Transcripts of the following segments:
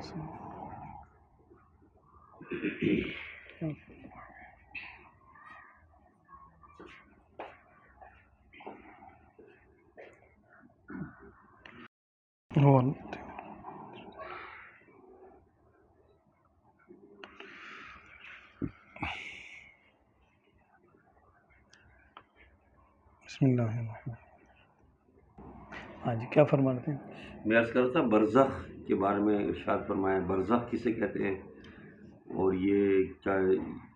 بسم اللہ الرحمن۔ ہاں جی، کیا فرماتے ہیں؟ میں عرض کر رہا تھا برزخ کے بارے میں ارشاد فرمایا، برزخ کسے کہتے ہیں اور یہ کیا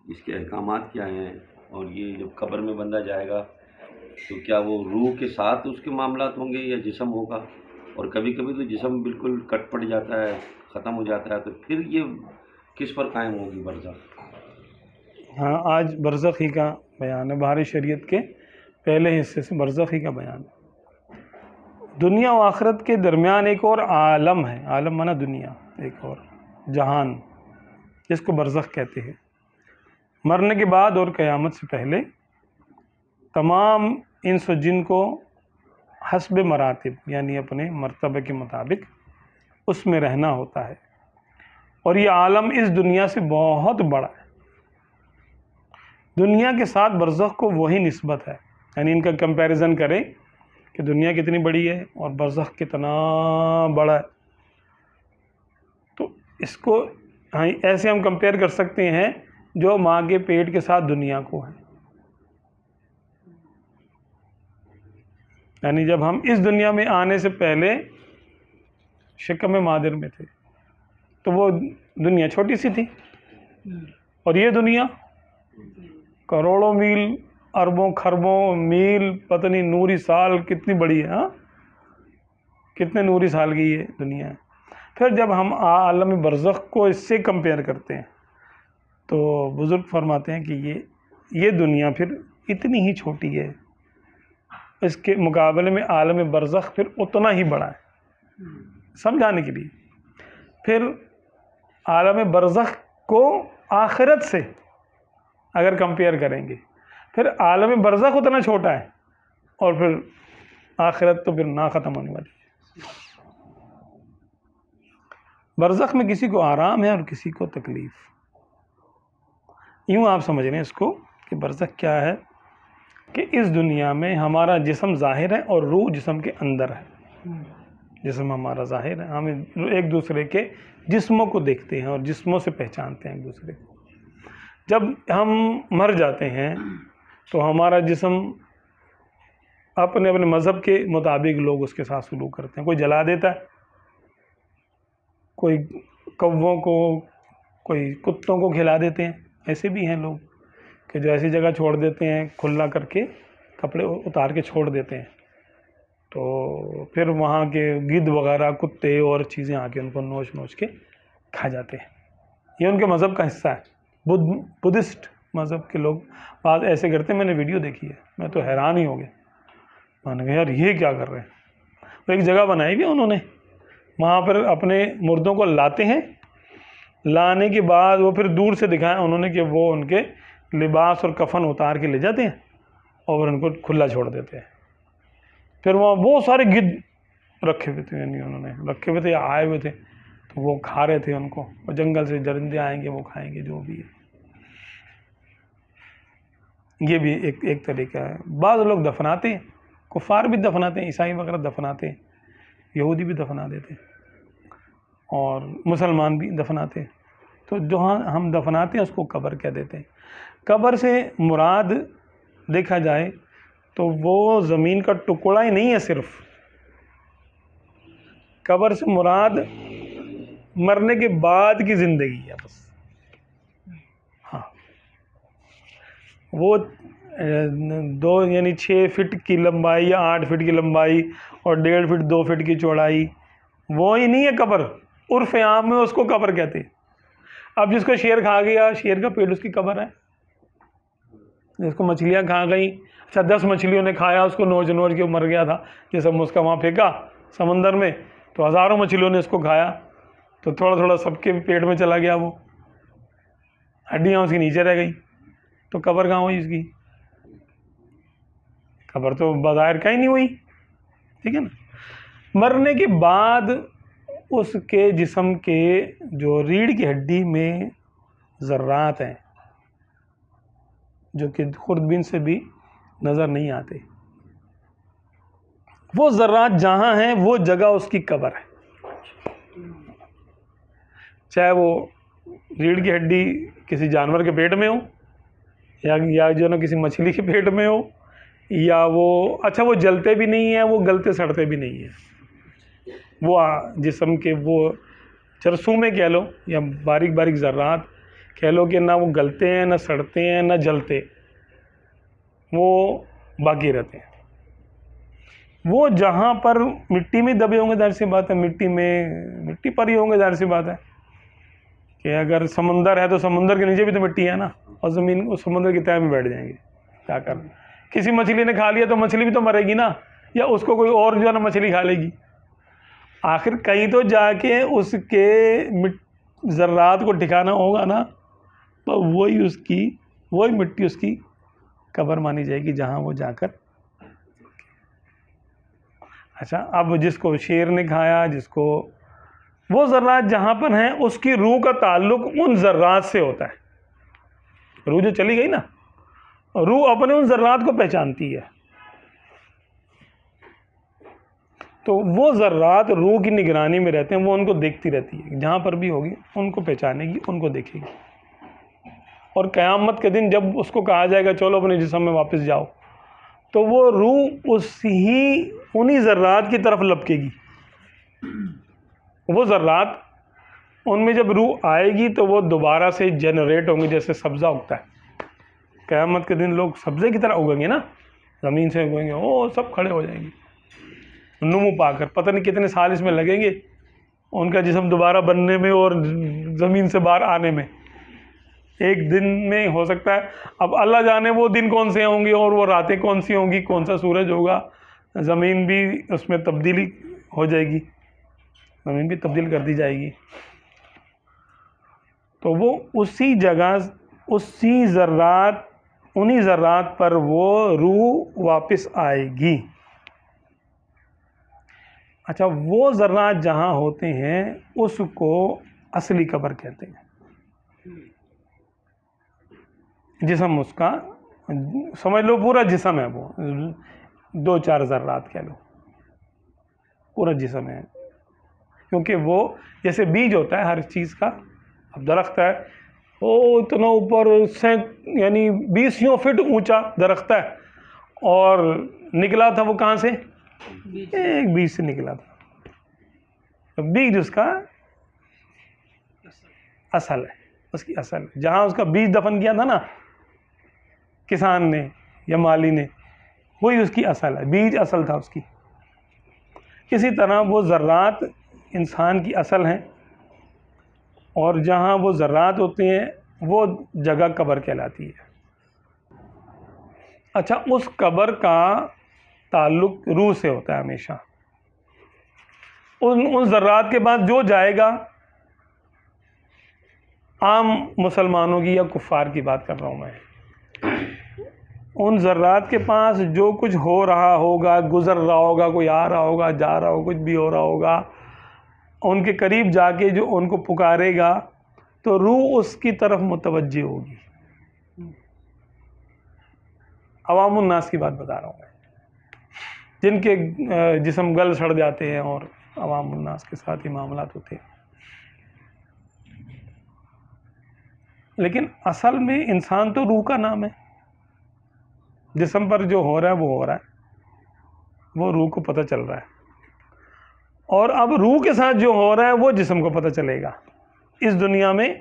اس کے احکامات کیا ہیں، اور یہ جب قبر میں بندہ جائے گا تو کیا وہ روح کے ساتھ اس کے معاملات ہوں گے یا جسم ہوگا، اور کبھی کبھی تو جسم بالکل کٹ پٹ جاتا ہے، ختم ہو جاتا ہے، تو پھر یہ کس پر قائم ہوگی برزخ؟ ہاں، آج برزخی کا بیان ہے۔ بہار شریعت کے پہلے حصے سے برزخی کا بیان ہے۔ دنیا و آخرت کے درمیان ایک اور عالم ہے، عالم مانا دنیا، ایک اور جہان جس کو برزخ کہتے ہیں۔ مرنے کے بعد اور قیامت سے پہلے تمام انس و جن کو حسب مراتب یعنی اپنے مرتبے کے مطابق اس میں رہنا ہوتا ہے، اور یہ عالم اس دنیا سے بہت بڑا ہے۔ دنیا کے ساتھ برزخ کو وہی نسبت ہے، یعنی ان کا کمپیریزن کریں کہ دنیا کتنی بڑی ہے اور برزخ کتنا بڑا ہے، تو اس کو ایسے ہم کمپیئر کر سکتے ہیں جو ماں کے پیٹ کے ساتھ دنیا کو ہے۔ یعنی جب ہم اس دنیا میں آنے سے پہلے شکم مادر میں تھے تو وہ دنیا چھوٹی سی تھی، اور یہ دنیا کروڑوں میل، اربوں خربوں میل، پتہ نہیں نوری سال کتنی بڑی ہے، ہاں کتنے نوری سال کی یہ دنیا ہے۔ پھر جب ہم عالم برزخ کو اس سے کمپیئر کرتے ہیں تو بزرگ فرماتے ہیں کہ یہ دنیا پھر اتنی ہی چھوٹی ہے، اس کے مقابلے میں عالم برزخ پھر اتنا ہی بڑا ہے۔ سمجھانے کے لیے پھر عالم برزخ کو آخرت سے اگر کمپیئر کریں گے، پھر عالم برزخ اتنا چھوٹا ہے، اور پھر آخرت تو پھر نہ ختم ہونے والی ہے۔ برزخ میں کسی کو آرام ہے اور کسی کو تکلیف۔ یوں آپ سمجھ رہے ہیں اس کو کہ برزخ کیا ہے کہ اس دنیا میں ہمارا جسم ظاہر ہے اور روح جسم کے اندر ہے۔ جسم ہمارا ظاہر ہے، ہم ایک دوسرے کے جسموں کو دیکھتے ہیں اور جسموں سے پہچانتے ہیں ایک دوسرے کو۔ جب ہم مر جاتے ہیں تو ہمارا جسم اپنے اپنے مذہب کے مطابق لوگ اس کے ساتھ سلوک کرتے ہیں۔ کوئی جلا دیتا ہے، کوئی کووں کو، کوئی کتوں کو کھلا دیتے ہیں۔ ایسے بھی ہیں لوگ کہ جو ایسی جگہ چھوڑ دیتے ہیں کھلا کر کے، کپڑے اتار کے چھوڑ دیتے ہیں، تو پھر وہاں کے گدھ وغیرہ، کتے اور چیزیں آ کے ان کو نوچ نوچ کے کھا جاتے ہیں۔ یہ ان کے مذہب کا حصہ ہے۔ بدھسٹ مذہب کے لوگ بعض ایسے کرتے ہیں، میں نے ویڈیو دیکھی ہے، میں تو حیران ہی ہو گیا۔ میں نے کہا یار یہ کیا کر رہے ہیں؟ وہ ایک جگہ بنائی ہوئی ہے انہوں نے، وہاں پر اپنے مردوں کو لاتے ہیں، لانے کے بعد وہ پھر دور سے دکھایا انہوں نے کہ وہ ان کے لباس اور کفن اتار کے لے جاتے ہیں اور ان کو کھلا چھوڑ دیتے ہیں۔ پھر وہاں بہت سارے گدھ رکھے ہوئے تھے، یعنی انہوں نے رکھے ہوئے تھے یا آئے ہوئے تھے، تو وہ کھا رہے تھے ان کو، اور جنگل سے درندے آئیں گے وہ کھائیں گے جو بھی ہے۔ یہ بھی ایک طریقہ ہے۔ بعض لوگ دفناتے ہیں، کفار بھی دفناتے ہیں، عیسائی وغیرہ دفناتے ہیں، یہودی بھی دفنا دیتے ہیں، اور مسلمان بھی دفناتے ہیں۔ تو جہاں ہم دفناتے ہیں اس کو قبر کہہ دیتے ہیں۔ قبر سے مراد دیکھا جائے تو وہ زمین کا ٹکڑا ہی نہیں ہے، صرف قبر سے مراد مرنے کے بعد کی زندگی ہے بس۔ ہاں، وہ 6 فٹ کی لمبائی یا 8 فٹ کی لمبائی اور 1.5 فٹ 2 فٹ کی چوڑائی، وہ ہی نہیں ہے قبر۔ عرف عام میں اس کو قبر کہتے ہیں۔ اب جس کو شیر کھا گیا، شیر کا پیٹ اس کی قبر ہے۔ جس کو مچھلیاں کھا گئیں، اچھا 10 مچھلیوں نے کھایا اس کو، نوچ نوچ کے مر گیا تھا، جیسے اس کا وہاں پھینکا سمندر میں، تو ہزاروں مچھلیوں نے اس کو کھایا، تو تھوڑا تھوڑا سب کے پیٹ میں چلا گیا، وہ ہڈیاں اس کی نیچے رہ گئی، تو قبر کہاں ہوئی اس کی؟ قبر تو بظاہر کہیں نہیں ہوئی، ٹھیک ہے نا۔ مرنے کے بعد اس کے جسم کے جو ریڑھ کی ہڈی میں ذرات ہیں جو کہ خوردبین سے بھی نظر نہیں آتے، وہ ذرات جہاں ہیں وہ جگہ اس کی قبر ہے. چاہے وہ ریڑھ کی ہڈی کسی جانور کے پیٹ میں ہو یا جو نا کسی مچھلی کے پیٹ میں ہو، یا وہ اچھا وہ جلتے بھی نہیں ہیں، وہ گلتے سڑتے بھی نہیں ہیں، وہ جسم کے وہ چرسومے کہہ لو یا باریک باریک ذرات کہہ لو کہ نہ وہ گلتے ہیں، نہ سڑتے ہیں، نہ جلتے، وہ باقی رہتے ہیں. وہ جہاں پر مٹی میں دبے ہوں گے ظاہر سی بات ہے، مٹی پر ہی ہوں گے ظاہر سی بات ہے کہ اگر سمندر ہے تو سمندر کے نیچے بھی تو مٹی ہے نا، اور زمین اس سمندر کی تہہ میں بیٹھ جائیں گے کیا کر. کسی مچھلی نے کھا لیا تو مچھلی بھی تو مرے گی نا، یا اس کو کوئی اور جو ہے نا مچھلی کھا لے گی. آخر کہیں تو جا کے اس کے ذرات کو ٹھکانا ہوگا نا، تو وہی مٹی اس کی قبر مانی جائے گی جہاں وہ جا کر. اچھا اب جس کو شیر نے کھایا، جس کو وہ ذرات جہاں پر ہیں اس کی روح کا تعلق ان ذرات سے ہوتا ہے. روح جو چلی گئی نا، روح اپنے ان ذرات کو پہچانتی ہے، تو وہ ذرات روح کی نگرانی میں رہتے ہیں، وہ ان کو دیکھتی رہتی ہے، جہاں پر بھی ہوگی ان کو پہچانے گی، ان کو دیکھے گی. اور قیامت کے دن جب اس کو کہا جائے گا چلو اپنے جسم میں واپس جاؤ، تو وہ روح انہی ذرات کی طرف لپکے گی. وہ ذرات ان میں جب روح آئے گی تو وہ دوبارہ سے جنریٹ ہوں گے، جیسے سبزہ اگتا ہے. قیامت کے دن لوگ سبزے کی طرح اگیں گے نا، زمین سے اگیں گے، وہ سب کھڑے ہو جائیں گے نمو پا کر. پتہ نہیں کتنے سال اس میں لگیں گے ان کا جسم دوبارہ بننے میں اور زمین سے باہر آنے میں. ایک دن میں ہو سکتا ہے، اب اللہ جانے وہ دن کون سے ہوں گے اور وہ راتیں کون سی ہوں گی، کون سا سورج ہوگا. زمین بھی اس میں تبدیلی ہو جائے گی، زمین بھی تبدیل کر دی جائے گی. تو وہ اسی جگہ انہی ذرات پر وہ روح واپس آئے گی. اچھا وہ ذرات جہاں ہوتے ہیں اس کو اصلی قبر کہتے ہیں. جسم اس کا سمجھ لو پورا جسم ہے، وہ 2-4 ذرات کہہ لو، پورا جسم ہے. کیونکہ وہ جیسے بیج ہوتا ہے ہر چیز کا، اب درخت ہے وہ اتنا اوپر یعنی 20 فٹ اونچا درخت ہے، اور نکلا تھا وہ کہاں سے؟ ایک بیج سے نکلا تھا. بیج اس کا اصل ہے، اس کی اصل ہے. جہاں اس کا بیج دفن کیا تھا نا کسان نے یا مالی نے، وہی اس کی اصل ہے، بیج اصل تھا اس کی. اسی طرح وہ ذرات انسان کی اصل ہیں، اور جہاں وہ ذرات ہوتے ہیں وہ جگہ قبر کہلاتی ہے. اچھا اس قبر کا تعلق روح سے ہوتا ہے ہمیشہ. ان ذرات کے بعد جو جائے گا، عام مسلمانوں کی یا کفار کی بات کر رہا ہوں میں، ان ذرات کے پاس جو کچھ ہو رہا ہوگا، گزر رہا ہوگا، کوئی آ رہا ہوگا، جا رہا ہوگا، کچھ بھی ہو رہا ہوگا، ان کے قریب جا کے جو ان کو پکارے گا تو روح اس کی طرف متوجہ ہوگی. عوام الناس کی بات بتا رہا ہوں میں، جن کے جسم گل سڑ جاتے ہیں اور عوام الناس کے ساتھ ہی معاملات ہوتے ہیں. لیکن اصل میں انسان تو روح کا نام ہے. جسم پر جو ہو رہا ہے وہ ہو رہا ہے، وہ روح کو پتہ چل رہا ہے. اور اب روح کے ساتھ جو ہو رہا ہے وہ جسم کو پتہ چلے گا. اس دنیا میں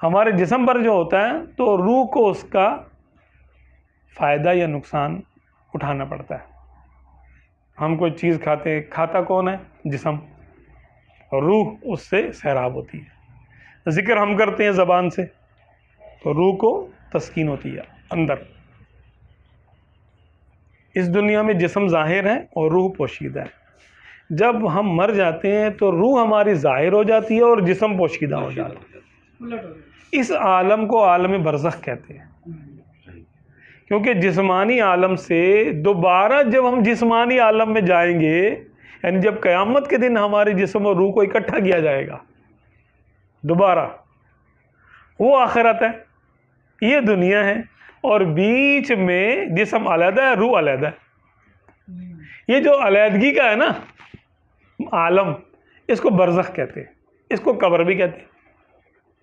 ہمارے جسم پر جو ہوتا ہے تو روح کو اس کا فائدہ یا نقصان اٹھانا پڑتا ہے. ہم کوئی چیز کھاتے ہیں، کھاتا کون ہے؟ جسم، اور روح اس سے سیراب ہوتی ہے. ذکر ہم کرتے ہیں زبان سے تو روح کو تسکین ہوتی ہے اندر. اس دنیا میں جسم ظاہر ہے اور روح پوشیدہ ہے. جب ہم مر جاتے ہیں تو روح ہماری ظاہر ہو جاتی ہے اور جسم پوشیدہ ہو جاتا ہے. اس عالم کو عالم برزخ کہتے ہیں، کیونکہ جسمانی عالم سے دوبارہ جب ہم جسمانی عالم میں جائیں گے یعنی جب قیامت کے دن ہمارے جسم اور روح کو اکٹھا کیا جائے گا دوبارہ، وہ آخرت ہے، یہ دنیا ہے، اور بیچ میں جسم علیحدہ ہے، روح علیحدہ ہے۔ یہ جو علیحدگی کا ہے نا عالم، اس کو برزخ کہتے ہیں، اس کو قبر بھی کہتے ہیں۔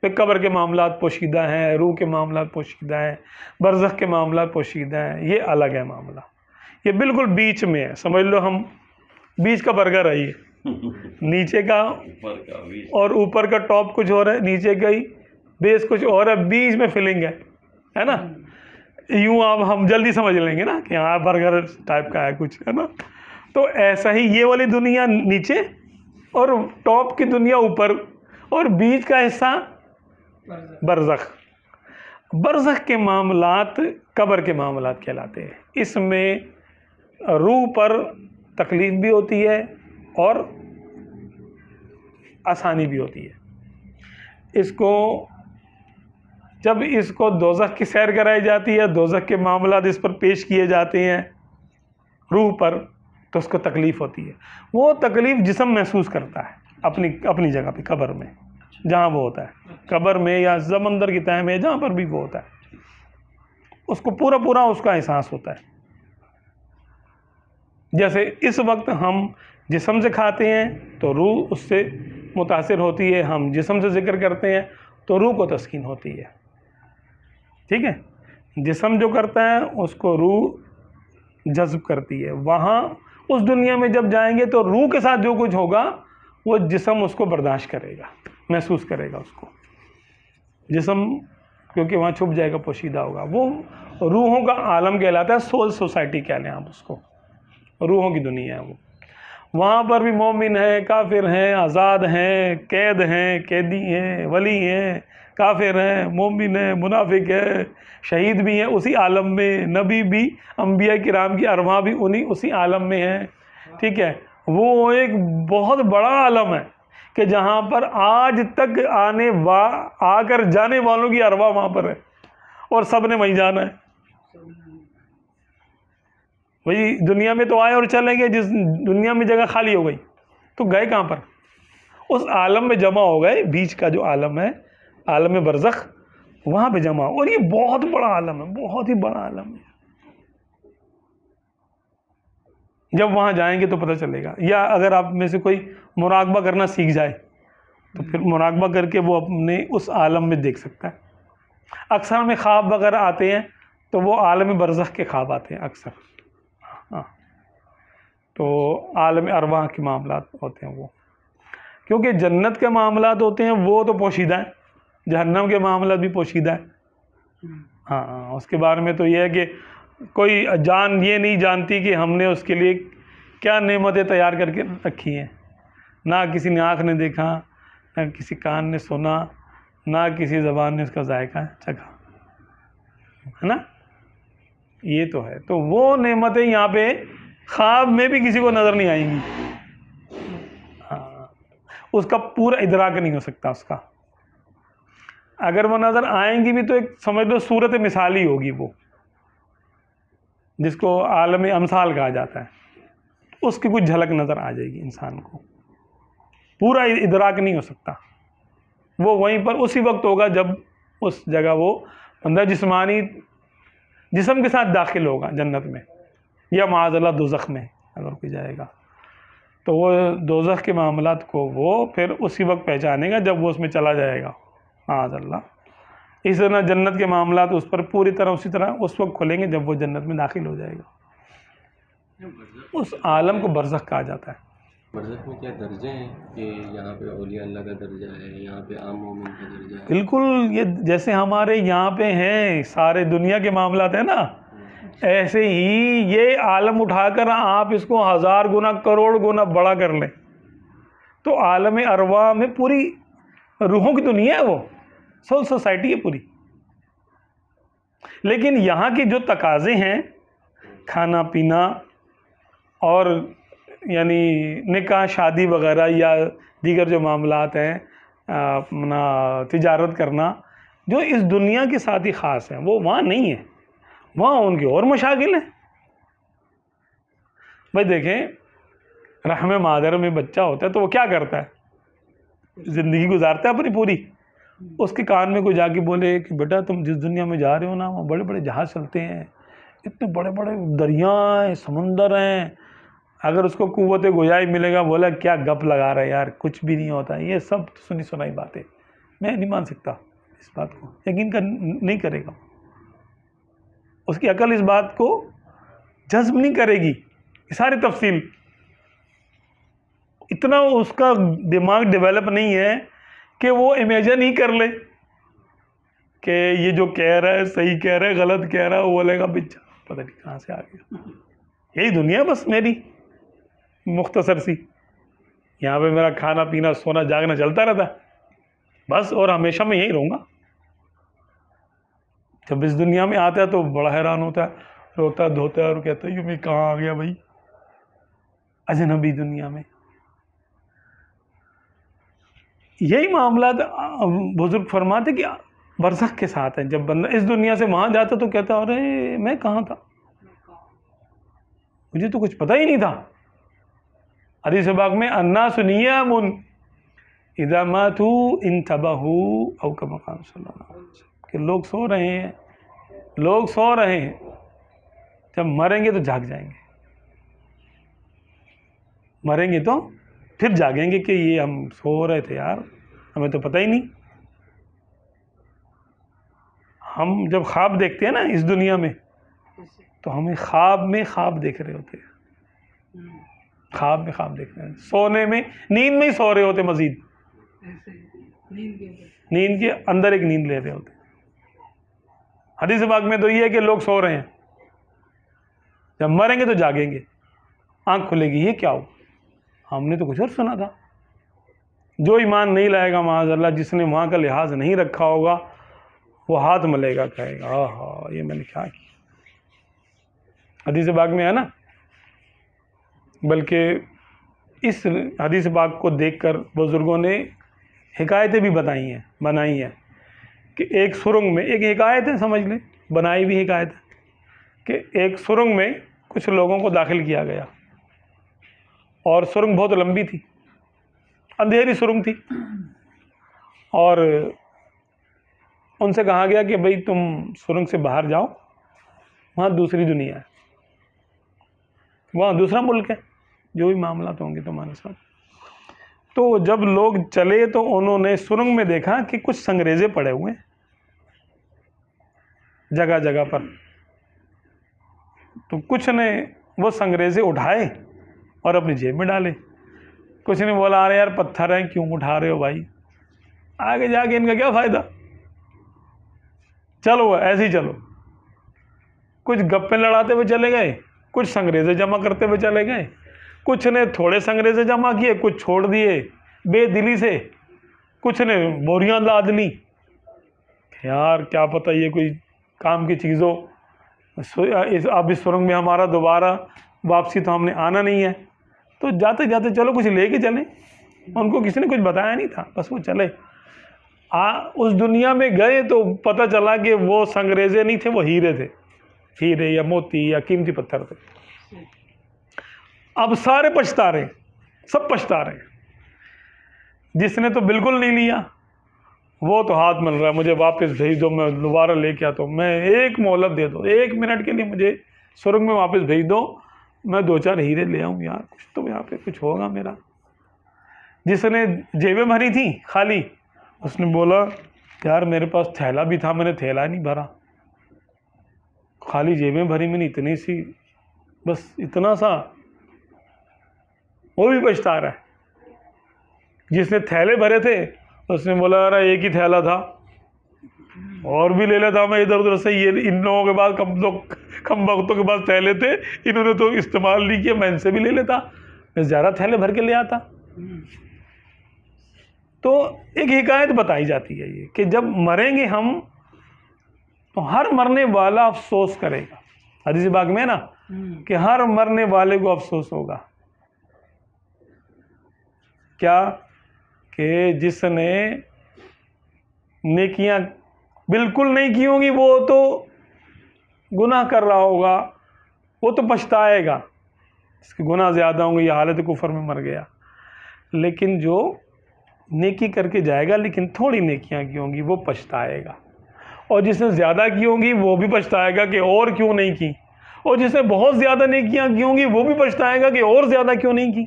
پھر قبر کے معاملات پوشیدہ ہیں، روح کے معاملات پوشیدہ ہیں، برزخ کے معاملات پوشیدہ ہیں، یہ الگ ہے معاملہ۔ یہ بالکل بیچ میں ہے، سمجھ لو ہم بیچ کا برگر ہے، یہ نیچے کا اور اوپر کا ٹاپ کچھ اور ہے، نیچے کا ہی بیس کچھ اور ہے، بیچ میں فلنگ ہے نا۔ یوں آپ ہم جلدی سمجھ لیں گے نا کہ ہاں برگر ٹائپ کا ہے کچھ، ہے نا۔ تو ایسا ہی یہ والی دنیا نیچے اور ٹاپ کی دنیا اوپر، اور بیچ کا حصہ برزخ۔ برزخ کے معاملات قبر کے معاملات کہلاتے ہیں۔ اس میں روح پر تکلیف بھی ہوتی ہے اور آسانی بھی ہوتی ہے۔ جب اس کو دوزخ کی سیر کرائی جاتی ہے، دوزخ کے معاملات اس پر پیش کیے جاتے ہیں روح پر، تو اس کو تکلیف ہوتی ہے۔ وہ تکلیف جسم محسوس کرتا ہے اپنی جگہ پہ قبر میں، جہاں وہ ہوتا ہے، قبر میں یا سمندر کی تہہ میں، جہاں پر بھی وہ ہوتا ہے، اس کو پورا اس کا احساس ہوتا ہے۔ جیسے اس وقت ہم جسم سے کھاتے ہیں تو روح اس سے متاثر ہوتی ہے، ہم جسم سے ذکر کرتے ہیں تو روح کو تسکین ہوتی ہے، ٹھیک ہے۔ جسم جو کرتا ہے اس کو روح جذب کرتی ہے۔ وہاں اس دنیا میں جب جائیں گے تو روح کے ساتھ جو کچھ ہوگا وہ جسم اس کو برداشت کرے گا، محسوس کرے گا اس کو، جسم کیونکہ وہاں چھپ جائے گا، پوشیدہ ہوگا۔ وہ روحوں کا عالم کہلاتا ہے، سول سوسائٹی کہہ لیں آپ اس کو، روحوں کی دنیا ہے وہ۔ وہاں پر بھی مومن ہیں، کافر ہیں، آزاد ہیں، قید ہیں، قیدی ہیں، ولی ہیں، کافر ہیں، مومن ہیں، منافق ہیں، شہید بھی ہیں اسی عالم میں، نبی بھی، انبیاء کرام کی ارواح بھی اسی عالم میں ہیں، ٹھیک ہے۔ وہ ایک بہت بڑا عالم ہے کہ جہاں پر آج تک آ کر جانے والوں کی ارواح وہاں پر ہے، اور سب نے وہیں جانا ہے۔ وہی دنیا میں تو آئے اور چلے گئے، جس دنیا میں جگہ خالی ہو گئی تو گئے کہاں پر؟ اس عالم میں جمع ہو گئے، بیچ کا جو عالم ہے، عالم برزخ، وہاں پہ جمع ہو۔ اور یہ بہت بڑا عالم ہے، بہت ہی بڑا عالم ہے۔ جب وہاں جائیں گے تو پتہ چلے گا۔ یا اگر آپ میں سے کوئی مراقبہ کرنا سیکھ جائے تو پھر مراقبہ کر کے وہ اپنے اس عالم میں دیکھ سکتا ہے۔ اکثر ہمیں خواب وغیرہ آتے ہیں تو وہ عالم برزخ کے خواب آتے ہیں اکثر، ہاں، تو عالم ارواح کے معاملات ہوتے ہیں وہ، کیونکہ جنت کے معاملات ہوتے ہیں وہ تو پوشیدہ ہیں، جہنم کے معاملات بھی پوشیدہ ہیں، ہاں۔ اس کے بارے میں تو یہ ہے کہ کوئی جان یہ نہیں جانتی کہ ہم نے اس کے لیے کیا نعمتیں تیار کر کے رکھی ہیں۔ نہ کسی نے آنکھ نے دیکھا، نہ کسی کان نے سنا، نہ کسی زبان نے اس کا ذائقہ چکھا، ہے نا۔ یہ تو ہے، تو وہ نعمتیں یہاں پہ خواب میں بھی کسی کو نظر نہیں آئیں گی، ہاں، اس کا پورا ادراک نہیں ہو سکتا اس کا۔ اگر وہ نظر آئیں گی بھی تو ایک سمجھ لو صورت مثالی ہوگی وہ، جس کو عالم امثال کہا جاتا ہے، اس کی کچھ جھلک نظر آ جائے گی انسان کو، پورا ادراک نہیں ہو سکتا۔ وہ وہیں پر اسی وقت ہوگا جب اس جگہ وہ بندہ جسمانی جسم کے ساتھ داخل ہوگا جنت میں، یا معاذ اللہ دوزخ میں اگر کوئی جائے گا تو وہ دوزخ کے معاملات کو وہ پھر اسی وقت پہچانے گا جب وہ اس میں چلا جائے گا، معاذ اللہ۔ اس طرح جنت کے معاملات اس پر پوری طرح اسی طرح اس وقت کھلیں گے جب وہ جنت میں داخل ہو جائے گا۔ اس عالم کو برزخ کہا جاتا ہے۔ برزخ میں کیا درجے ہیں کہ یہاں پہ اولیاء اللہ کا درجہ ہے، یہاں پہ عام مومن کا درجہ ہے؟ بالکل، یہ جیسے ہمارے یہاں پہ ہیں سارے دنیا کے معاملات ہیں نا، ایسے ہی یہ عالم اٹھا کر آپ اس کو 1000 گنا کروڑ گنا بڑا کر لیں تو عالم ارواح میں پوری روحوں کی دنیا ہے، وہ سول سوسائٹی ہے پوری۔ لیکن یہاں کی جو تقاضے ہیں، کھانا پینا اور یعنی نکاح شادی وغیرہ یا دیگر جو معاملات ہیں، اپنا تجارت کرنا، جو اس دنیا کے ساتھ ہی خاص ہیں، وہ وہاں نہیں ہے، وہاں ان کی اور مشاغل ہیں۔ بھائی دیکھیں، رحم مادر میں بچہ ہوتا ہے تو وہ کیا کرتا ہے؟ زندگی گزارتا ہے اپنی پوری. اس کے کان میں کوئی جا کے بولے کہ بیٹا تم جس دنیا میں جا رہے ہو نا وہاں بڑے بڑے جہاز چلتے ہیں، اتنے بڑے بڑے دریا ہیں، سمندر ہیں. اگر اس کو قوت گویائی ملے گا، بولا کیا گپ لگا رہا ہے یار، کچھ بھی نہیں ہوتا، یہ سب سنی سنائی باتیں، میں نہیں مان سکتا اس بات کو، یقین نہیں کرے گا. اس کی عقل اس بات کو جذب نہیں کرے گی. یہ ساری تفصیل، اتنا اس کا دماغ ڈیولپ نہیں ہے کہ وہ امیجن ہی کر لے کہ یہ جو کہہ رہا ہے صحیح کہہ رہا ہے غلط کہہ رہا ہے. وہ بولے گا بچہ پتہ نہیں کہاں سے آ گیا. یہی دنیا بس میری مختصر سی، یہاں پہ میرا کھانا پینا سونا جاگنا چلتا رہتا ہے بس، اور ہمیشہ میں یہی رہوں گا. جب اس دنیا میں آتا ہے تو بڑا حیران ہوتا ہے، روتا دھوتا ہے اور کہتا ہے یہ میں کہاں آ گیا بھائی، اجنبی دنیا میں. یہی معاملات بزرگ فرماتے کہ برزخ کے ساتھ ہیں. جب بندہ اس دنیا سے وہاں جاتا تو کہتا ارے میں کہاں تھا، مجھے تو کچھ پتہ ہی نہیں تھا. حدیث پاک میں الناس نیام اذا ماتوا انتبہوا او کما قال صلی اللہ علیہ وسلم، کہ لوگ سو رہے ہیں، لوگ سو رہے ہیں، جب مریں گے تو جاگ جائیں گے، مریں گے تو پھر جاگیں گے کہ یہ ہم سو رہے تھے یار، ہمیں تو پتہ ہی نہیں. ہم جب خواب دیکھتے ہیں نا اس دنیا میں تو ہمیں خواب میں خواب دیکھ رہے ہوتے ہیں، خواب میں خواب دیکھ رہے ہیں، سونے میں نیند میں ہی سو رہے ہوتے، مزید نیند کے اندر ایک نیند لے رہے ہوتے. حدیث پاک میں تو یہ ہے کہ لوگ سو رہے ہیں، جب مریں گے تو جاگیں گے، آنکھ کھلے گی، یہ کیا ہو، ہم نے تو کچھ اور سنا تھا. جو ایمان نہیں لائے گا معاذ اللہ، جس نے وہاں کا لحاظ نہیں رکھا ہوگا، وہ ہاتھ ملے گا، کہے گا آہا یہ میں نے کیا کیا. حدیث پاک میں ہے نا، بلکہ اس حدیث پاک کو دیکھ کر بزرگوں نے حکایتیں بھی بنائی ہیں کہ ایک سرنگ میں، ایک حکایت ہے سمجھ لیں، بنائی بھی حکایت ہے کہ ایک سرنگ میں کچھ لوگوں کو داخل کیا گیا، اور سرنگ بہت لمبی تھی، اندھیری سرنگ تھی، اور ان سے کہا گیا کہ بھئی تم سرنگ سے باہر جاؤ، وہاں دوسری دنیا ہے، وہاں دوسرا ملک ہے، جو بھی معاملات ہوں گے تمہارے ساتھ. تو جب لوگ چلے تو انہوں نے سرنگ میں دیکھا کہ کچھ سنگریزے پڑے ہوئے ہیں جگہ جگہ پر. تو کچھ نے وہ سنگریزے اٹھائے اور اپنی جیب میں ڈالے، کچھ نے بولا ارے یار پتھر ہیں کیوں اٹھا رہے ہو بھائی، آگے جا کے ان کا کیا فائدہ، چلو ایسے ہی چلو. کچھ گپیں لڑاتے ہوئے چلے گئے، کچھ سنگریزے جمع کرتے ہوئے چلے گئے، کچھ نے تھوڑے سنگریزے جمع کیے، کچھ چھوڑ دیے بے دلی سے، کچھ نے بوریاں لاد لیں، یار کیا پتہ یہ کوئی کام کی چیز ہو، اب اس سرنگ میں ہمارا دوبارہ واپسی تو ہم نے آنا نہیں ہے، تو جاتے جاتے چلو کچھ لے کے چلیں. ان کو کسی نے کچھ بتایا نہیں تھا، بس وہ چلے. اس دنیا میں گئے تو پتہ چلا کہ وہ سنگریزے نہیں تھے، وہ ہیرے تھے، ہیرے یا موتی یا قیمتی پتھر تھے. اب سارے پچھتا رہے، سب پچھتا رہے. جس نے تو بالکل نہیں لیا وہ تو ہاتھ مل رہا ہے مجھے واپس بھیج دو، میں دوبارہ لے کے آتا ہوں، میں ایک مہلت دے دو، 1 منٹ کے لیے مجھے سرنگ میں واپس بھیج دو، میں 2-4 ہیرے لے آؤں یار، کچھ تو یہاں پہ کچھ ہوگا میرا. جس نے جیبیں بھری تھیں خالی، اس نے بولا یار میرے پاس تھیلا بھی تھا، میں نے تھیلا نہیں بھرا، خالی جیبیں بھری میں نے اتنی سی، بس اتنا سا، وہ بھی پچھتا رہا ہے. جس نے تھیلے بھرے تھے اس نے بولا یار ایک ہی تھیلا تھا، اور بھی لے لیتا میں ادھر ادھر سے، یہ ان لوگوں کے پاس کم وقتوں کے پاس تھیلے تھے، انہوں نے تو استعمال نہیں کیا، میں ان سے بھی لے لیتا، میں زیادہ تھیلے بھر کے لے آتا. تو ایک حکایت بتائی جاتی ہے یہ کہ جب مریں گے ہم تو ہر مرنے والا افسوس کرے گا. حدیث پاک میں نا کہ ہر مرنے والے کو افسوس ہوگا. کیا کہ جس نے نیکیاں بالکل نہیں کی ہوں گی وہ تو گناہ کر رہا ہوگا، وہ تو پچھتائے گا، اس کے گناہ زیادہ ہوں گے، یہ حالت کفر میں مر گیا. لیکن جو نیکی کر کے جائے گا لیکن تھوڑی نیکیاں کی ہوں گی وہ پچھتائے گا، اور جس نے زیادہ کی ہوں گی وہ بھی پچھتائے گا کہ اور کیوں نہیں کی، اور جس نے بہت زیادہ نیکیاں کی ہوں گی وہ بھی پچھتائے گا کہ اور زیادہ کیوں نہیں کی.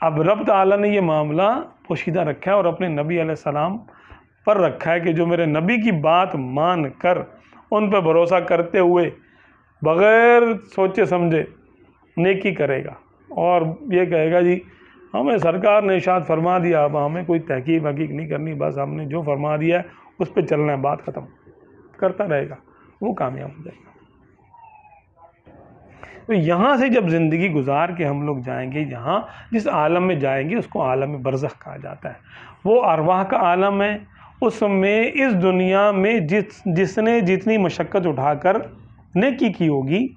اب رب تعالیٰ نے یہ معاملہ پوشیدہ رکھا ہے اور اپنے نبی علیہ السلام پر رکھا ہے کہ جو میرے نبی کی بات مان کر ان پہ بھروسہ کرتے ہوئے بغیر سوچے سمجھے نیکی کرے گا اور یہ کہے گا جی ہمیں سرکار نے ارشاد فرما دیا، اب ہمیں کوئی تحقیق وحقیق نہیں کرنی، بس ہم نے جو فرما دیا ہے اس پہ چلنا ہے، بات ختم، کرتا رہے گا، وہ کامیاب ہو جائے گا. تو یہاں سے جب زندگی گزار کے ہم لوگ جائیں گے، یہاں جس عالم میں جائیں گے اس کو عالم برزخ کہا جاتا ہے. وہ ارواح کا عالم ہے. اس میں اس دنیا میں جس نے جتنی مشقت اٹھا کر نیکی کی ہوگی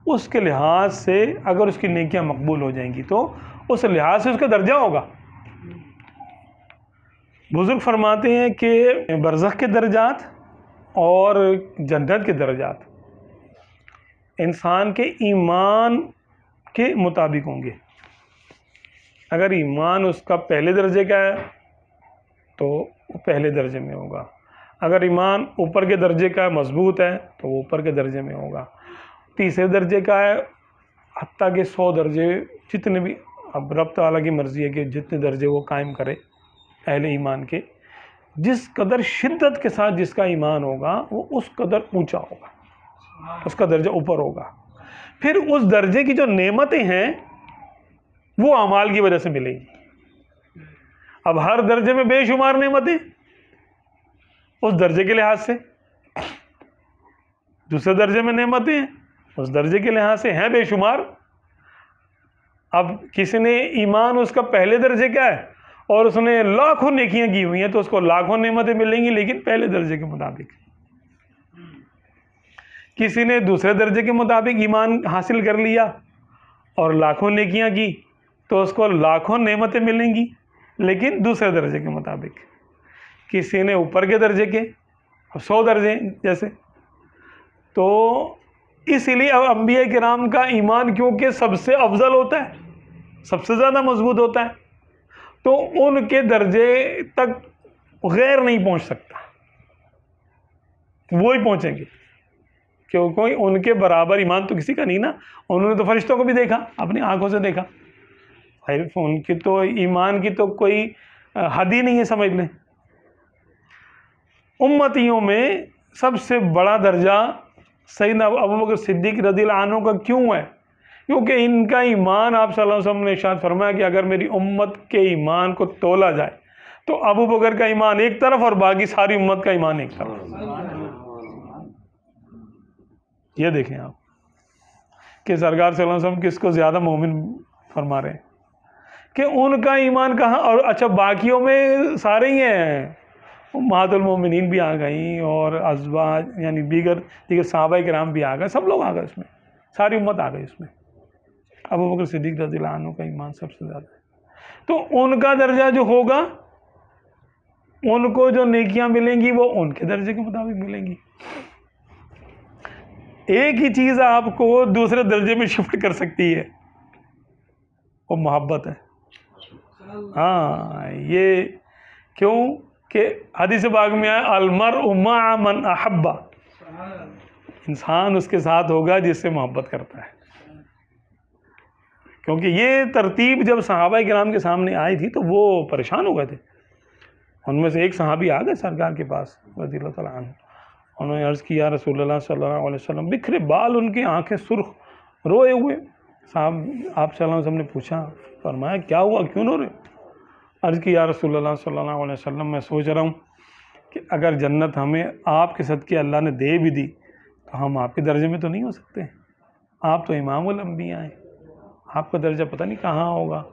اس کے لحاظ سے اگر اس کی نیکیاں مقبول ہو جائیں گی تو اس لحاظ سے اس کا درجہ ہوگا. بزرگ فرماتے ہیں کہ برزخ کے درجات اور جنت کے درجات انسان کے ایمان کے مطابق ہوں گے. اگر ایمان اس کا پہلے درجے کا ہے تو وہ پہلے درجے میں ہوگا، اگر ایمان اوپر کے درجے کا مضبوط ہے تو وہ اوپر کے درجے میں ہوگا، تیسرے درجے کا ہے، حتیٰ کہ 100 درجے جتنے بھی، اب رب تعالیٰ کی مرضی ہے کہ جتنے درجے وہ قائم کرے اہل ایمان کے، جس قدر شدت کے ساتھ جس کا ایمان ہوگا وہ اس قدر اونچا ہوگا، اس کا درجہ اوپر ہوگا. پھر اس درجے کی جو نعمتیں ہیں وہ اعمال کی وجہ سے ملیں گی. اب ہر درجے میں بے شمار نعمتیں اس درجے کے لحاظ سے، دوسرے درجے میں نعمتیں اس درجے کے لحاظ سے ہیں بے شمار. اب کسی نے ایمان اس کا پہلے درجے کا ہے اور اس نے لاکھوں نیکیاں کی ہوئی ہیں تو اس کو لاکھوں نعمتیں ملیں گی لیکن پہلے درجے کے مطابق. کسی نے دوسرے درجے کے مطابق ایمان حاصل کر لیا اور لاکھوں نیکیاں کی تو اس کو لاکھوں نعمتیں ملیں گی لیکن دوسرے درجے کے مطابق. کسی نے اوپر کے درجے کے 100 درجے جیسے، تو اسی لیے انبیاء کرام کا ایمان کیونکہ سب سے افضل ہوتا ہے، سب سے زیادہ مضبوط ہوتا ہے، تو ان کے درجے تک غیر نہیں پہنچ سکتا، وہی پہنچیں گے کیونکہ ان کے برابر ایمان تو کسی کا نہیں نا. انہوں نے تو فرشتوں کو بھی دیکھا، اپنی آنکھوں سے دیکھا، ان کی تو ایمان کی تو کوئی حد ہی نہیں ہے، سمجھ لیں. امتیوں میں سب سے بڑا درجہ سیدنا ابوبکر صدیق رضی اللہ عنہ کا کیوں ہے؟ کیونکہ ان کا ایمان، آپ صلی اللہ علیہ وسلم نے ارشاد فرمایا کہ اگر میری امت کے ایمان کو تولا جائے تو ابوبکر کا ایمان ایک طرف اور باقی ساری امت کا ایمان ایک طرف. یہ دیکھیں آپ کہ سرکار صلی اللہ علیہ وسلم کس کو زیادہ مومن فرما رہے ہیں کہ ان کا ایمان کہاں. اور اچھا باقیوں میں سارے ہی ہیں، امہات المومنین بھی آ گئیں اور ازواج یعنی دیگر صحابہ کرام بھی آ گئے، سب لوگ آ گئے اس میں، ساری امت آ گئی اس میں. ابوبکر صدیق رضی اللہ عنہ کا ایمان سب سے زیادہ ہے، تو ان کا درجہ جو ہوگا، ان کو جو نیکیاں ملیں گی وہ ان کے درجے کے مطابق ملیں گی. ایک ہی چیز آپ کو دوسرے درجے میں شفٹ کر سکتی ہے، وہ محبت ہے. ہاں، یہ کیوں کہ حدیث پاک میں آیا المرء مع من احب، انسان اس کے ساتھ ہوگا جس سے محبت کرتا ہے. کیونکہ یہ ترتیب جب صحابہ کرام کے سامنے آئی تھی تو وہ پریشان ہو گئے تھے. ان میں سے ایک صحابی آ گئے سرکار کے پاس رضی اللہ تعالیٰ عنہ، انہوں نے عرض کیا رسول اللہ صلی اللہ علیہ وسلم، بکھرے بال، ان کی آنکھیں سرخ، روئے ہوئے. صاحب آپ صلی اللہ علیہ وسلم نے پوچھا، فرمایا کیا ہوا، کیوں رو رہے؟ عرض کی یا رسول اللہ صلی اللہ علیہ وسلم، میں سوچ رہا ہوں کہ اگر جنت ہمیں آپ کے صدقے اللہ نے دے بھی دی تو ہم آپ کے درجے میں تو نہیں ہو سکتے. آپ تو امام الانبیاء ہیں، آپ کا درجہ پتہ نہیں کہاں ہوگا،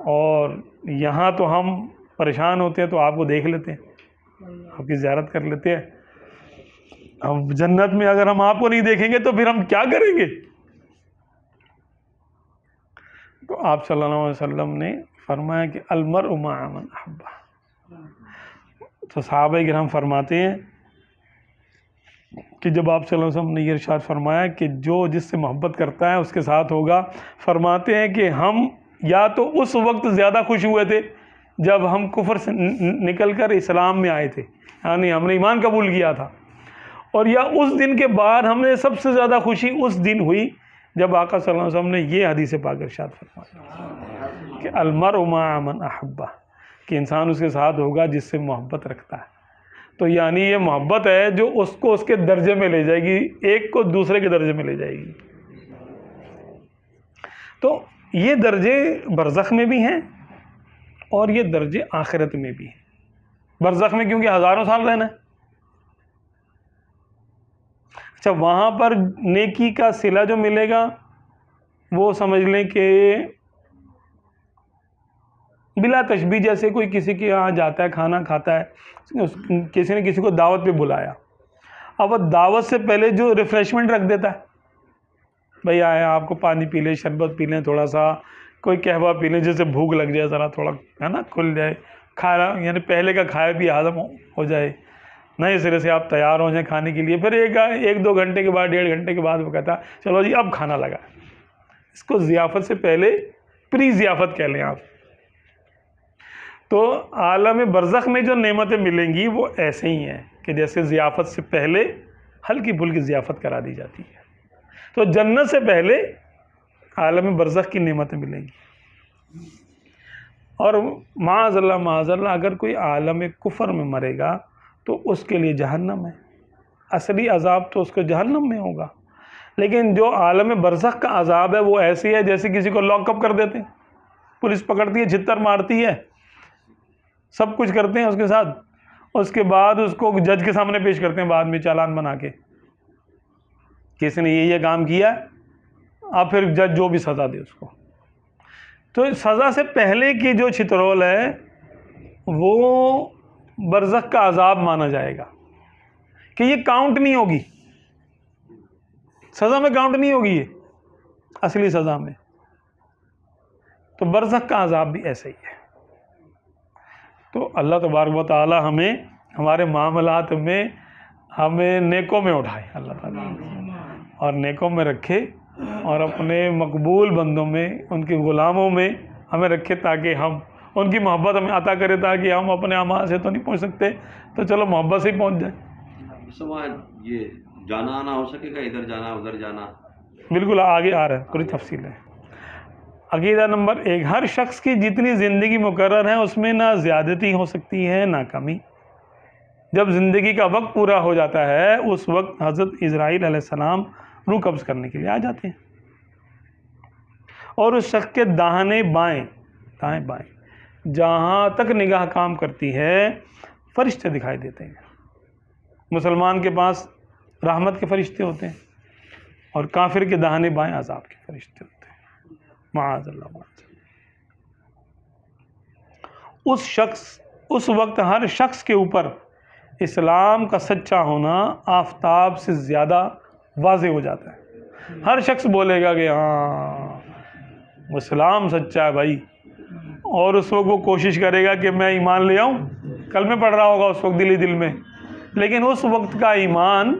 اور یہاں تو ہم پریشان ہوتے ہیں تو آپ کو دیکھ لیتے ہیں، آپ کی زیارت کر لیتے ہیں. اب جنت میں اگر ہم آپ کو نہیں دیکھیں گے تو پھر ہم کیا کریں گے؟ تو آپ صلی اللہ علیہ وسلم نے فرمایا کہ المرء مع من احب. تو صحابہ کرام فرماتے ہیں کہ جب آپ صلی اللہ علیہ وسلم نے یہ ارشاد فرمایا کہ جو جس سے محبت کرتا ہے اس کے ساتھ ہوگا، فرماتے ہیں کہ ہم یا تو اس وقت زیادہ خوش ہوئے تھے جب ہم کفر سے نکل کر اسلام میں آئے تھے، یعنی ہم نے ایمان قبول کیا تھا، اور یا اس دن کے بعد ہم نے سب سے زیادہ خوشی اس دن ہوئی جب آقا صلی اللہ علیہ وسلم نے یہ حدیث پاک ارشاد فرمایا کہ المرء مع من احبہ، کہ انسان اس کے ساتھ ہوگا جس سے محبت رکھتا ہے۔ تو یعنی یہ محبت ہے جو اس کو اس کے درجے میں لے جائے گی، ایک کو دوسرے کے درجے میں لے جائے گی۔ تو یہ درجے برزخ میں بھی ہیں اور یہ درجے آخرت میں بھی ہیں۔ برزخ میں کیونکہ ہزاروں سال رہنا ہے، اچھا وہاں پر نیکی کا صلہ جو ملے گا وہ سمجھ لیں کہ بلا تشبیہ جیسے کوئی کسی کے یہاں جاتا ہے، کھانا کھاتا ہے، کسی نے کسی کو دعوت پہ بلایا، اب وہ دعوت سے پہلے جو ریفریشمنٹ رکھ دیتا ہے، بھئی آئے آپ کو پانی پی لیں، شربت پی لیں، تھوڑا سا کوئی قہوہ پی لیں، جیسے بھوک لگ جائے ذرا تھوڑا ہے نا کھل جائے، کھانا یعنی پہلے کا کھایا بھی ہضم ہو جائے، نئے سرے سے آپ تیار ہو جائیں کھانے کے لیے۔ پھر ایک دو گھنٹے کے بعد، 1.5 گھنٹے کے بعد وہ کہتا ہے چلو جی اب کھانا لگا۔ اس کو ضیافت سے پہلے پری ضیافت کہہ لیں آپ۔ تو عالم برزخ میں جو نعمتیں ملیں گی وہ ایسے ہی ہیں کہ جیسے ضیافت سے پہلے ہلکی پھلکی ضیافت کرا دی جاتی ہے، تو جنت سے پہلے عالم برزخ کی نعمتیں ملیں گی۔ اور معاذ اللہ اگر کوئی عالم کفر میں مرے گا تو اس کے لیے جہنم ہے، اصلی عذاب تو اس کو جہنم میں ہوگا۔ لیکن جو عالم برزخ کا عذاب ہے وہ ایسی ہے جیسے کسی کو لاک اپ کر دیتے ہیں، پولیس پکڑتی ہے، چھتر مارتی ہے، سب کچھ کرتے ہیں اس کے ساتھ، اس کے بعد اس کو جج کے سامنے پیش کرتے ہیں بعد میں چالان بنا کے کہ اس نے یہ کام کیا، اب پھر جج جو بھی سزا دے اس کو۔ تو سزا سے پہلے کی جو چھترول ہے وہ برزخ کا عذاب مانا جائے گا کہ یہ کاؤنٹ نہیں ہوگی، سزا میں کاؤنٹ نہیں ہوگی، یہ اصلی سزا میں۔ تو برزخ کا عذاب بھی ایسا ہی ہے۔ تو اللہ تبارک و تعالی ہمیں ہمارے معاملات میں ہمیں نیکوں میں اٹھائے اللہ تعالیٰ، اور نیکوں میں رکھے، اور اپنے مقبول بندوں میں، ان کے غلاموں میں ہمیں رکھے، تاکہ ہم ان کی محبت ہمیں عطا کرے، تاکہ ہم اپنے اعمال سے تو نہیں پہنچ سکتے تو چلو محبت سے ہی پہنچ جائیں۔ یہ جانا آنا ہو سکے گا، ادھر جانا ادھر جانا؟ بالکل آگے آ رہا ہے، پوری تفصیل ہے۔ عقیدہ نمبر 1، ہر شخص کی جتنی زندگی مقرر ہے اس میں نہ زیادتی ہو سکتی ہے نہ کمی۔ جب زندگی کا وقت پورا ہو جاتا ہے اس وقت حضرت اسرائیل علیہ السلام روح قبض کرنے کے لیے آ جاتے ہیں، اور اس شخص کے داہنے بائیں جہاں تک نگاہ کام کرتی ہے فرشتے دکھائی دیتے ہیں۔ مسلمان کے پاس رحمت کے فرشتے ہوتے ہیں، اور کافر کے داہنے بائیں عذاب کے فرشتے ہوتے ہیں، معاذ اللہ۔ اس وقت ہر شخص کے اوپر اسلام کا سچا ہونا آفتاب سے زیادہ واضح ہو جاتا ہے۔ ہر شخص بولے گا کہ ہاں اسلام سچا ہے بھائی، اور اس وقت وہ کوشش کرے گا کہ میں ایمان لے آؤں، کلمے پڑھ رہا ہوگا اس وقت دل میں، لیکن اس وقت کا ایمان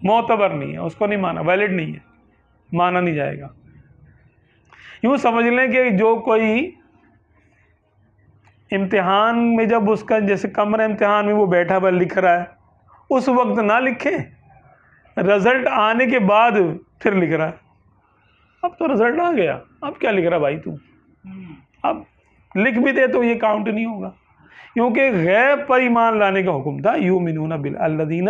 معتبر نہیں ہے، اس کو نہیں مانا، ویلڈ نہیں ہے، مانا نہیں جائے گا۔ یوں سمجھ لیں کہ جو کوئی امتحان میں جب اس کا جیسے کمرہ امتحان میں وہ بیٹھا ہوا لکھ رہا ہے، اس وقت نہ لکھے، رزلٹ آنے کے بعد پھر لکھ رہا ہے، اب تو رزلٹ آ گیا، اب کیا لکھ رہا بھائی تو، اب لکھ بھی دے تو یہ کاؤنٹ نہیں ہوگا، کیونکہ غیب پر ایمان لانے کا حکم تھا، الذین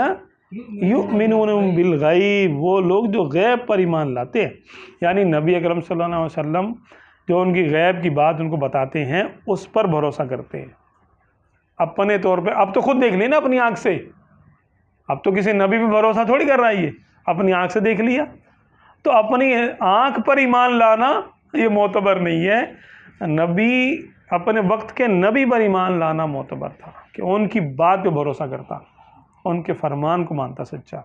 یؤمنون بالغیب، وہ لوگ جو غیب پر ایمان لاتے ہیں، یعنی نبی اکرم صلی اللہ علیہ وسلم جو ان کی غیب کی بات ان کو بتاتے ہیں اس پر بھروسہ کرتے ہیں اپنے طور پہ۔ اب تو خود دیکھ لی نا اپنی آنکھ سے، اب تو کسی نبی پہ بھروسہ تھوڑی کر رہا ہے، یہ اپنی آنکھ سے دیکھ لیا، تو اپنی آنکھ پر ایمان لانا یہ معتبر نہیں ہے، نبی اپنے وقت کے نبی پر ایمان لانا معتبر تھا کہ ان کی بات پہ بھروسہ کرتا، ان کے فرمان کو مانتا سچا،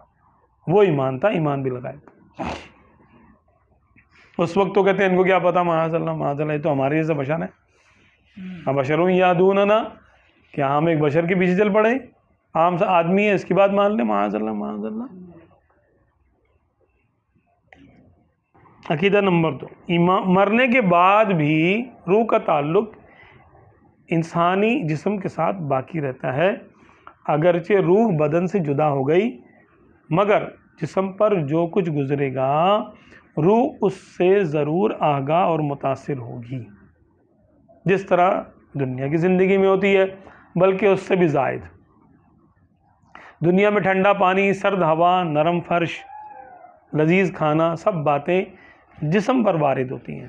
وہ ایمان تھا، ایمان بالغیب۔ اس وقت تو کہتے ہیں ان کو کیا پتا، معاذ اللہ، یہ تو ہمارے جیسا بشر ہے، بشر یادوننا، کیا ہم ایک بشر کے پیچھے چل پڑے، عام سا آدمی ہے، اس کی بات مان لے، معاذ اللہ معاذ اللہ۔ عقیدہ نمبر 2، مرنے کے بعد بھی روح کا تعلق انسانی جسم کے ساتھ باقی رہتا ہے، اگرچہ روح بدن سے جدا ہو گئی، مگر جسم پر جو کچھ گزرے گا روح اس سے ضرور آگاہ اور متاثر ہوگی، جس طرح دنیا کی زندگی میں ہوتی ہے، بلکہ اس سے بھی زائد۔ دنیا میں ٹھنڈا پانی، سرد ہوا، نرم فرش، لذیذ کھانا، سب باتیں جسم پر وارد ہوتی ہیں،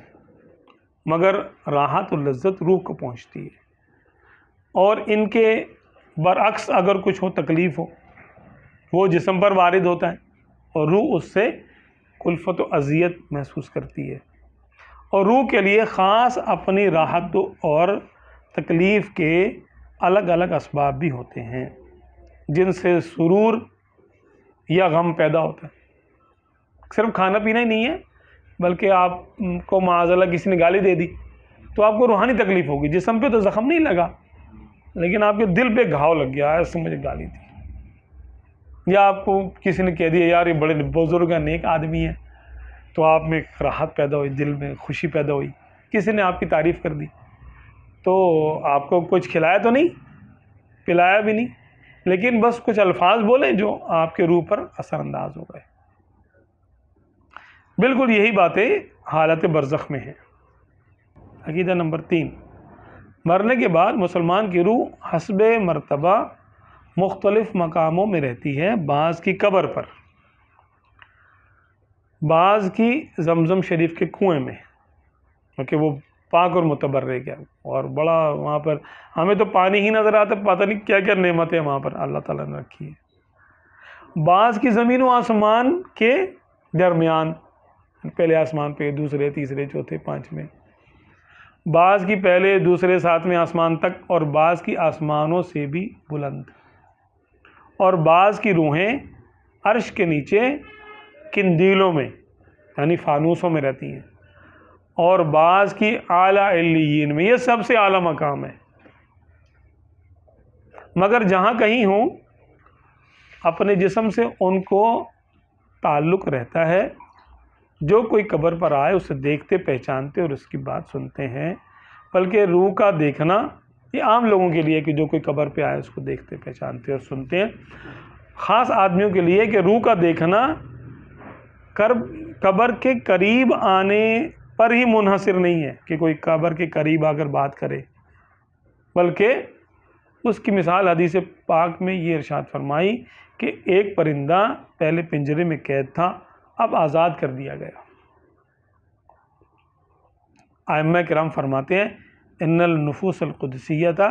مگر راحت و لذت روح کو پہنچتی ہے، اور ان کے برعکس اگر کچھ ہو، تکلیف ہو، وہ جسم پر وارد ہوتا ہے اور روح اس سے کلفت و اذیت محسوس کرتی ہے، اور روح کے لیے خاص اپنی راحت اور تکلیف کے الگ الگ اسباب بھی ہوتے ہیں، جن سے سرور یا غم پیدا ہوتا ہے۔ صرف کھانا پینا ہی نہیں ہے، بلکہ آپ کو معاذ اللہ کسی نے گالی دے دی تو آپ کو روحانی تکلیف ہوگی، جسم پہ تو زخم نہیں لگا لیکن آپ کے دل پہ گھاؤ لگ گیا، ایسے مجھے گالی دی، یا آپ کو کسی نے کہہ دیا یار یہ بڑے بزرگ ہیں، نیک آدمی ہے، تو آپ میں راحت پیدا ہوئی، دل میں خوشی پیدا ہوئی، کسی نے آپ کی تعریف کر دی، تو آپ کو کچھ کھلایا تو نہیں، پلایا بھی نہیں، لیکن بس کچھ الفاظ بولیں جو آپ کے روح پر اثر انداز ہو گئے۔ بالکل یہی باتیں حالت برزخ میں ہیں۔ عقیدہ نمبر 3، مرنے کے بعد مسلمان کی روح حسب مرتبہ مختلف مقاموں میں رہتی ہے، بعض کی قبر پر، بعض کی زمزم شریف کے کنویں میں، کیونکہ وہ پاک اور متبرک ہے، اور بڑا وہاں پر ہمیں تو پانی ہی نظر آتا، پتہ نہیں کیا کیا نعمتیں وہاں پر اللہ تعالیٰ نے رکھی ہے۔ بعض کی زمین و آسمان کے درمیان، پہلے آسمان پہ، دوسرے، تیسرے، چوتھے، پانچویں، بعض کی پہلے، دوسرے، ساتویں آسمان تک، اور بعض کی آسمانوں سے بھی بلند، اور بعض کی روحیں عرش کے نیچے قندیلوں میں یعنی فانوسوں میں رہتی ہیں، اور بعض کی اعلیٰ علیین میں، یہ سب سے اعلیٰ مقام ہے۔ مگر جہاں کہیں ہوں اپنے جسم سے ان کو تعلق رہتا ہے، جو کوئی قبر پر آئے اسے دیکھتے، پہچانتے اور اس کی بات سنتے ہیں، بلکہ روح کا دیکھنا یہ عام لوگوں کے لیے کہ جو کوئی قبر پہ آئے اس کو دیکھتے، پہچانتے اور سنتے ہیں، خاص آدمیوں کے لیے کہ روح کا دیکھنا قبر کے قریب آنے پر ہی منحصر نہیں ہے کہ کوئی قبر کے قریب آ کر بات کرے، بلکہ اس کی مثال حدیث پاک میں یہ ارشاد فرمائی کہ ایک پرندہ پہلے پنجرے میں قید تھا، اب آزاد کر دیا گیا۔ ائمہ کرام فرماتے ہیں ان النفوس القدسیۃ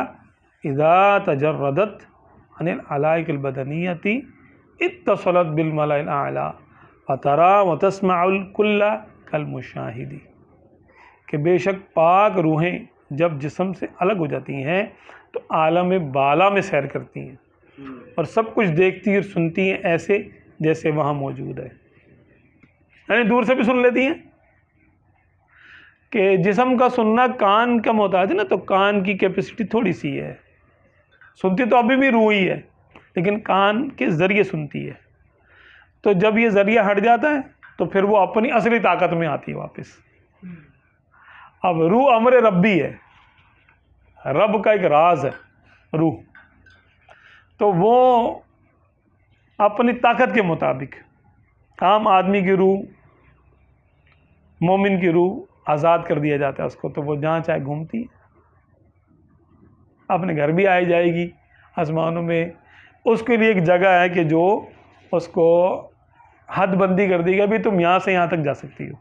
اذا تجردت عن العلائق البدنیۃ اتصلت بالملأ الاعلی فترى وتسمع الكل كالمشاہد، کہ بے شک پاک روحیں جب جسم سے الگ ہو جاتی ہیں تو عالم بالا میں سیر کرتی ہیں اور سب کچھ دیکھتی اور سنتی ہیں ایسے جیسے وہاں موجود ہے، یعنی دور سے بھی سن لیتی ہیں۔ کہ جسم کا سننا کان کا محتاج ہے نا، تو کان کی کیپیسٹی تھوڑی سی ہے، سنتی تو ابھی بھی روح ہی ہے لیکن کان کے ذریعے سنتی ہے، تو جب یہ ذریعہ ہٹ جاتا ہے تو پھر وہ اپنی اصلی طاقت میں آتی ہے واپس۔ اب روح امر ربی ہے، رب کا ایک راز ہے روح، تو وہ اپنی طاقت کے مطابق، عام آدمی کی روح، مومن کی روح آزاد کر دیا جاتا ہے اس کو، تو وہ جہاں چاہے گھومتی ہے، اپنے گھر بھی آئی جائے گی آسمانوں میں، اس کے لیے ایک جگہ ہے کہ جو اس کو حد بندی کر دی گئی، ابھی تم یہاں سے یہاں تک جا سکتی ہو،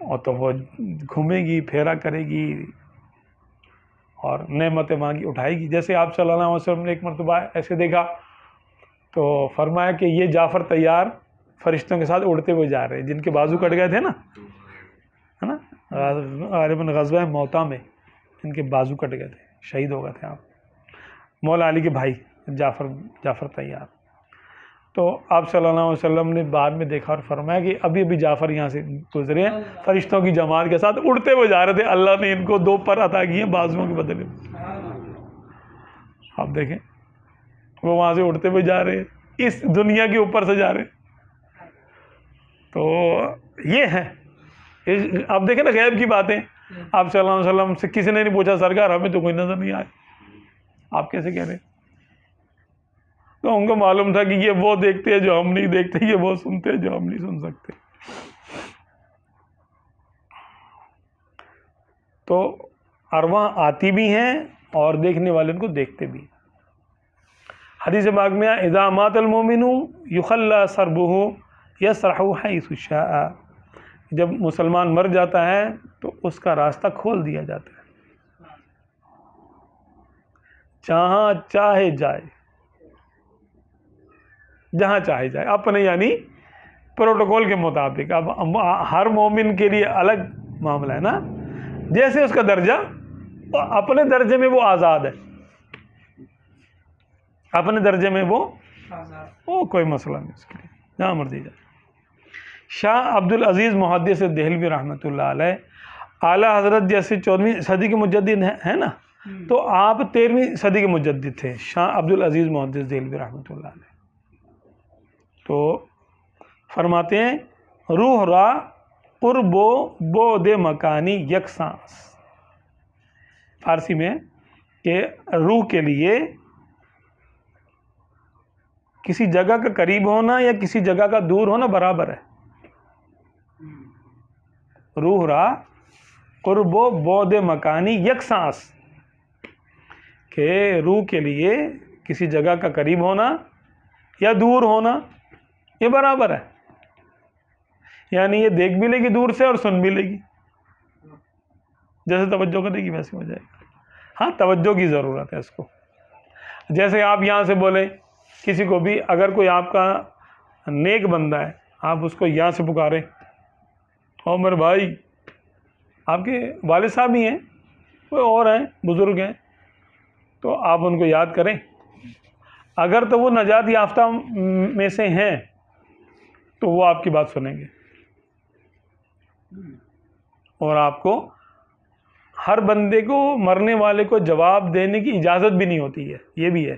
اور تو وہ گھومے گی، پھیرا کرے گی اور نعمتیں مانگی اٹھائے گی۔ جیسے آپ صلی اللہ علیہ وسلم نے ایک مرتبہ ایسے دیکھا تو فرمایا کہ یہ جعفر طیار فرشتوں کے ساتھ اڑتے ہوئے جا رہے ہیں، جن کے بازو کٹ گئے تھے نا، ہے نا، غالباً غزوہ موتا میں ان کے بازو کٹ گئے تھے، شہید ہو گئے تھے آپ، مولا علی کے بھائی جعفر طیار۔ تو آپ صلی اللہ علیہ وسلم نے بعد میں دیکھا اور فرمایا کہ ابھی جعفر یہاں سے گزرے ہیں، فرشتوں کی جماعت کے ساتھ اڑتے ہوئے جا رہے تھے، اللہ نے ان کو 2 پر عطا کیے بازوؤں کے بدلے میں۔ آپ دیکھیں وہ وہاں سے اٹھتے ہوئے جا رہے ہیں، اس دنیا کے اوپر سے جا رہے ہیں. تو یہ ہے. آپ دیکھیں نا غیب کی باتیں. آپ صلی اللہ علیہ وسلم سے کسی نے نہیں پوچھا سرکار ہمیں تو کوئی نظر نہیں آئے، آپ کیسے کہہ رہے ہیں؟ تو ان کو معلوم تھا کہ یہ وہ دیکھتے ہیں جو ہم نہیں دیکھتے، یہ وہ سنتے ہیں جو ہم نہیں سن سکتے. تو ارواح آتی بھی ہیں اور دیکھنے والے ان کو دیکھتے بھی. حدیث پاک میں اذا مات المؤمن یخلی سربہ یسرح حیث شاء، جب مسلمان مر جاتا ہے تو اس کا راستہ کھول دیا جاتا ہے، جہاں چاہے جائے، جہاں چاہے جائے، اپنے یعنی پروٹوکول کے مطابق. اب ہر مومن کے لیے الگ معاملہ ہے نا، جیسے اس کا درجہ، اپنے درجے میں وہ آزاد ہے، اپنے درجے میں وہ کوئی مسئلہ نہیں اس کے لیے، جہاں مرضی جائے. شاہ عبد العزیز محدث دہلوی رحمۃ اللہ علیہ اعلیٰ حضرت جیسے 14ویں صدی کے مجدد ہیں نا، تو آپ 13ویں صدی کے مجدد تھے، شاہ عبد العزیز محدث دہلوی رحمۃ اللہ علیہ. تو فرماتے ہیں روح را قرب و بعد مکانی یکساں، فارسی میں کہ روح کے لیے کسی جگہ کا قریب ہونا یا کسی جگہ کا دور ہونا برابر ہے. روح را قرب و بعد مکانی یکساں، کہ روح کے لیے کسی جگہ کا قریب ہونا یا دور ہونا یہ برابر ہے. یعنی یہ دیکھ بھی لے گی دور سے اور سن بھی لے گی، جیسے توجہ کرے گی ویسے ہو جائے گا. ہاں توجہ کی ضرورت ہے اس کو. جیسے آپ یہاں سے بولیں کسی کو بھی، اگر کوئی آپ کا نیک بندہ ہے، آپ اس کو یہاں سے پکاریں، او میرے بھائی، آپ کے والد صاحب ہی ہیں، کوئی اور ہیں، بزرگ ہیں، تو آپ ان کو یاد کریں. اگر تو وہ نجات یافتہ میں سے ہیں تو وہ آپ کی بات سنیں گے. اور آپ کو ہر بندے کو، مرنے والے کو جواب دینے کی اجازت بھی نہیں ہوتی ہے. یہ بھی ہے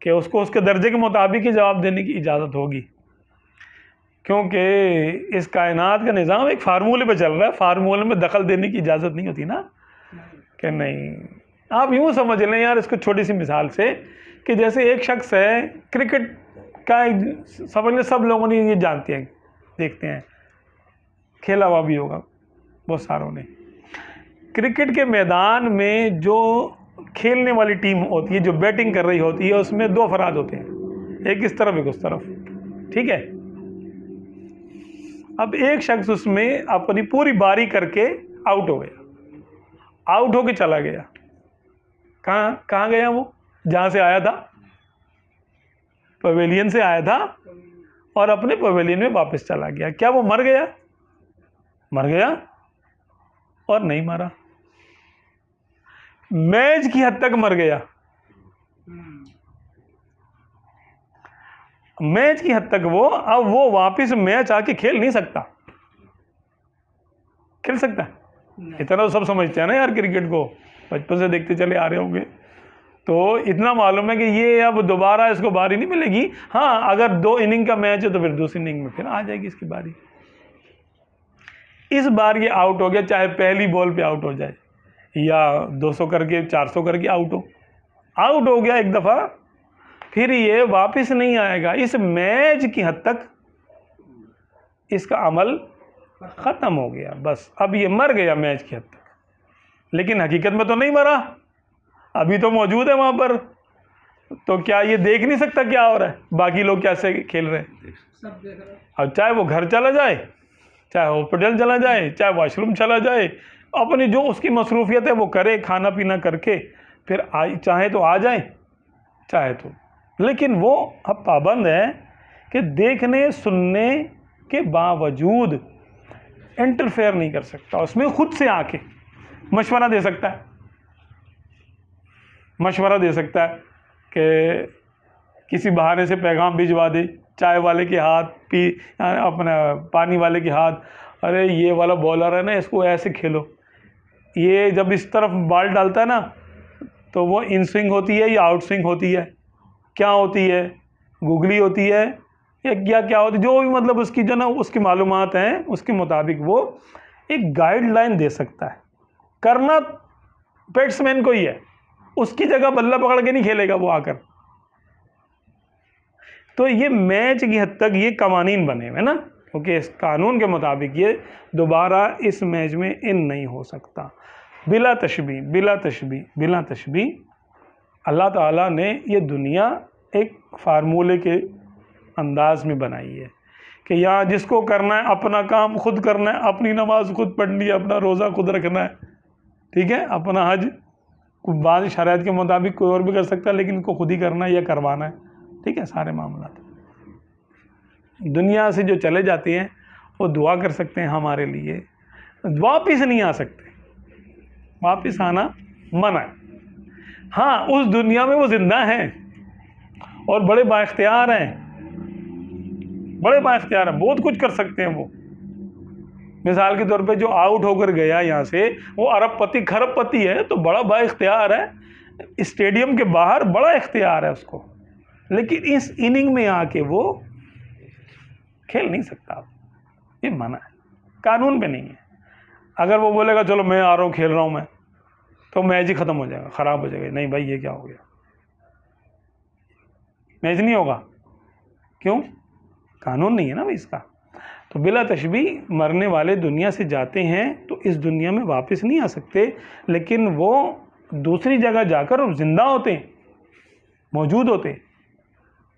کہ اس کو اس کے درجے کے مطابق ہی جواب دینے کی اجازت ہوگی، کیونکہ اس کائنات کا نظام ایک فارمولے پہ چل رہا ہے. فارمولے میں دخل دینے کی اجازت نہیں ہوتی نا، کہ نہیں. آپ یوں سمجھ لیں یار اس کو چھوٹی سی مثال سے، کہ جیسے ایک شخص ہے، کرکٹ کا سمجھ لیں سب لوگوں نے یہ جانتے ہیں، دیکھتے ہیں، کھیلا ہوا بھی ہوگا بہت ساروں نے. کرکٹ کے میدان میں جو کھیلنے والی ٹیم ہوتی ہے، جو بیٹنگ کر رہی ہوتی ہے، اس میں دو افراد ہوتے ہیں، ایک اس طرف ایک اس طرف، ٹھیک ہے. اب ایک شخص اس میں اپنی پوری باری کر کے آؤٹ ہو گیا، آؤٹ ہو کے چلا گیا. کہاں گیا وہ؟ جہاں سے آیا تھا، پویلین سے آیا تھا، اور اپنے پویلین میں واپس چلا گیا. کیا وہ مر گیا؟ مر گیا اور نہیں مرا، میچ کی حد تک مر گیا. میچ کی حد تک وہ، اب وہ واپس میچ آ کے کھیل نہیں سکتا. کھیل سکتا ہے؟ اتنا تو سب سمجھتے ہیں نا یار کرکٹ کو، بچپن سے دیکھتے چلے آ رہے ہوں گے، تو اتنا معلوم ہے کہ یہ اب دوبارہ اس کو باری نہیں ملے گی. ہاں اگر 2 اننگ کا میچ ہے تو پھر دوسری اننگ میں پھر آ جائے گی اس کی باری. اس بار یہ آؤٹ ہو گیا، چاہے پہلی بال پہ آؤٹ ہو جائے یا 200 کر کے 400 کر کے آؤٹ ہو گیا ایک دفعہ، پھر یہ واپس نہیں آئے گا. اس میچ کی حد تک اس کا عمل ختم ہو گیا، بس اب یہ مر گیا میچ کی حد تک. لیکن حقیقت میں تو نہیں مرا، ابھی تو موجود ہے وہاں پر. تو کیا یہ دیکھ نہیں سکتا کیا ہو رہا ہے، باقی لوگ کیسے کھیل رہے ہیں؟ اب چاہے وہ گھر چلا جائے، چاہے ہاسپٹل چلا جائے، چاہے واش روم چلا جائے، اپنی جو اس کی مصروفیت ہے وہ کرے، کھانا پینا کر کے پھر چاہے تو آ جائیں، چاہے تو. لیکن وہ اب پابند ہے کہ دیکھنے سننے کے باوجود انٹرفیئر نہیں کر سکتا، اس میں خود سے آ کے مشورہ دے سکتا ہے، مشورہ دے سکتا ہے کہ کسی بہانے سے پیغام بھجوا دے، چائے والے کے ہاتھ، اپنا پانی والے کے ہاتھ، ارے یہ والا بولر ہے نا اس کو ایسے کھیلو، یہ جب اس طرف بال ڈالتا ہے نا تو وہ ان سوئنگ ہوتی ہے یا آؤٹ سوئنگ ہوتی ہے، کیا ہوتی ہے، گوگلی ہوتی ہے یا کیا ہوتی ہے، جو بھی مطلب اس کی جو نا اس کی معلومات ہیں اس کے مطابق وہ ایک گائیڈ لائن دے سکتا ہے. کرنا بیٹسمین کو ہی ہے، اس کی جگہ بلہ پکڑ کے نہیں کھیلے گا وہ آ کر. تو یہ میچ کی حد تک یہ قوانین بنے ہوئے نا، کیونکہ اس قانون کے مطابق یہ دوبارہ اس میچ میں ان نہیں ہو سکتا. بلا تشبیہ اللہ تعالیٰ نے یہ دنیا ایک فارمولے کے انداز میں بنائی ہے کہ یہاں جس کو کرنا ہے اپنا کام خود کرنا ہے، اپنی نماز خود پڑھنی ہے، اپنا روزہ خود رکھنا ہے، ٹھیک ہے، اپنا حج بعض شرائط کے مطابق کوئی اور بھی کر سکتا ہے لیکن کو خود ہی کرنا ہے یا کروانا ہے، ٹھیک ہے. سارے معاملات دنیا سے جو چلے جاتے ہیں وہ دعا کر سکتے ہیں ہمارے لیے، واپس نہیں آ سکتے، واپس آنا منع ہے. ہاں اس دنیا میں وہ زندہ ہیں اور بڑے بااختیار ہیں، بہت کچھ کر سکتے ہیں. وہ مثال کے طور پہ جو آؤٹ ہو کر گیا یہاں سے وہ ارب پتی کھرب پتی ہے تو بڑا با اختیار ہے، اسٹیڈیم کے باہر بڑا اختیار ہے اس کو، لیکن اس اننگ میں آ کے وہ کھیل نہیں سکتا. یہ منع ہے، قانون پہ نہیں ہے. اگر وہ بولے گا چلو میں آ رہا ہوں کھیل رہا ہوں میں، تو میچ ہی ختم ہو جائے گا، خراب ہو جائے گا. نہیں بھائی یہ کیا ہو گیا، میچ نہیں ہوگا. کیوں؟ قانون نہیں ہے نا بھائی اس کا. تو بلا تشبیہ مرنے والے دنیا سے جاتے ہیں تو اس دنیا میں واپس نہیں آ سکتے، لیکن وہ دوسری جگہ جا کر زندہ ہوتے ہیں، موجود ہوتے ہیں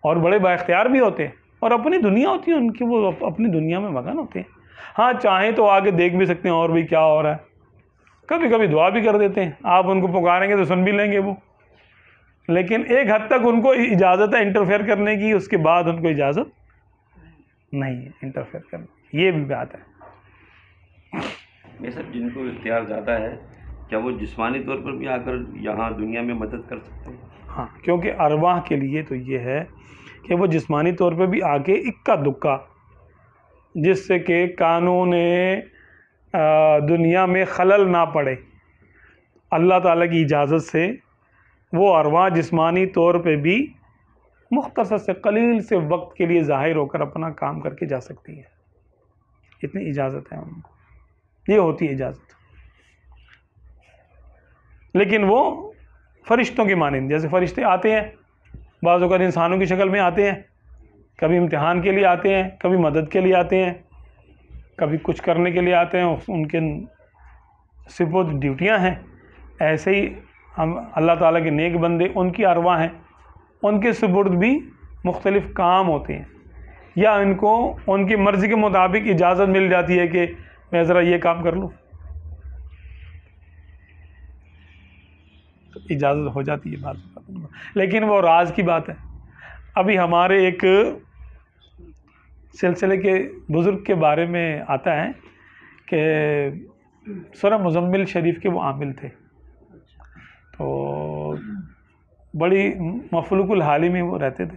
اور بڑے بااختیار بھی ہوتے ہیں اور اپنی دنیا ہوتی ہے ان کی، وہ اپنی دنیا میں مگن ہوتے ہیں. ہاں چاہیں تو آگے دیکھ بھی سکتے ہیں اور بھی کیا ہو رہا ہے، کبھی کبھی دعا بھی کر دیتے ہیں. آپ ان کو پکاریں گے تو سن بھی لیں گے وہ، لیکن ایک حد تک ان کو اجازت ہے انٹرفیئر کرنے کی، اس کے بعد ان کو اجازت نہیں ہے انٹرفیئر کرنے کی. یہ بھی بات ہے. یہ سب جن کو اختیار زیادہ ہے کیا وہ جسمانی طور پر بھی آ کر یہاں دنیا میں مدد کر سکتے ہیں؟ ہاں کیونکہ ارواح کے لیے تو یہ ہے کہ وہ جسمانی طور پہ بھی آ کے اکا دکا، جس سے کہ قانون دنیا میں خلل نہ پڑے، اللہ تعالیٰ کی اجازت سے وہ ارواح جسمانی طور پہ بھی مختصر سے قلیل سے وقت کے لیے ظاہر ہو کر اپنا کام کر کے جا سکتی ہے. اتنی اجازت ہے ان کو، یہ ہوتی ہے اجازت. لیکن وہ فرشتوں کے مانند، جیسے فرشتے آتے ہیں بعض اوقات انسانوں کی شکل میں آتے ہیں، کبھی امتحان کے لیے آتے ہیں، کبھی مدد کے لیے آتے ہیں، کبھی کچھ کرنے کے لیے آتے ہیں، ان کے سپرد ڈیوٹیاں ہیں. ایسے ہی ہم اللہ تعالیٰ کے نیک بندے، ان کی ارواح ہیں، ان کے سپرد بھی مختلف کام ہوتے ہیں، یا ان کو ان کی مرضی کے مطابق اجازت مل جاتی ہے کہ میں ذرا یہ کام کر لوں، تو اجازت ہو جاتی ہے بعض اوقات، لیکن وہ راز کی بات ہے. ابھی ہمارے ایک سلسلے کے بزرگ کے بارے میں آتا ہے کہ سورہ مزمل شریف کے وہ عامل تھے، تو بڑی مفلوق الحالی میں وہ رہتے تھے،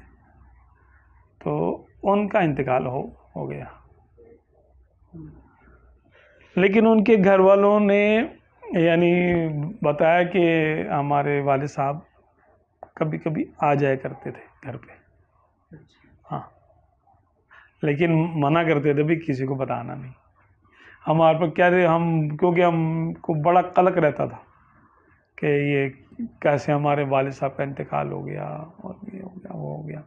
تو ان کا انتقال ہو گیا. لیکن ان کے گھر والوں نے یعنی بتایا کہ ہمارے والد صاحب کبھی کبھی آ جایا کرتے تھے گھر پہ. ہاں لیکن منع کرتے تھے بھی کسی کو بتانا نہیں. ہمارے پر کیا تھے ہم، کیونکہ ہم کو بڑا قلق رہتا تھا کہ یہ کیسے ہمارے والد صاحب کا انتقال ہو گیا اور یہ ہو گیا وہ ہو گیا.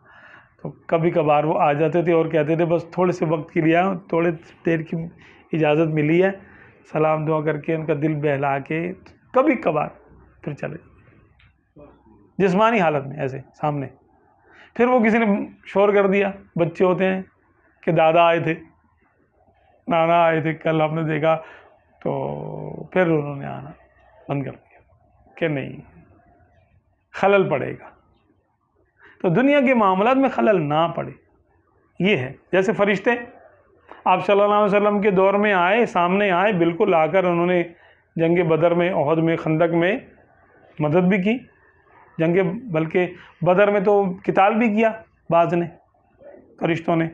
تو کبھی کبھار وہ آ جاتے تھے اور کہتے تھے بس تھوڑے سے وقت کے لیے آؤ، تھوڑے دیر کی اجازت ملی ہے، سلام دعا کر کے ان کا دل بہلا کے کبھی کبھار پھر چلے جسمانی حالت میں ایسے سامنے. پھر وہ کسی نے شور کر دیا، بچے ہوتے ہیں کہ دادا آئے تھے، نانا آئے تھے کل ہم نے دیکھا، تو پھر انہوں نے آنا بند کر دیا کہ نہیں خلل پڑے گا. تو دنیا کے معاملات میں خلل نہ پڑے، یہ ہے. جیسے فرشتے آپ صلی اللہ علیہ وسلم کے دور میں آئے، سامنے آئے، بالکل آ کر انہوں نے جنگ بدر میں، احد میں، خندق میں مدد بھی کی، بلکہ بدر میں تو قتال بھی کیا بعض نے، فرشتوں نے.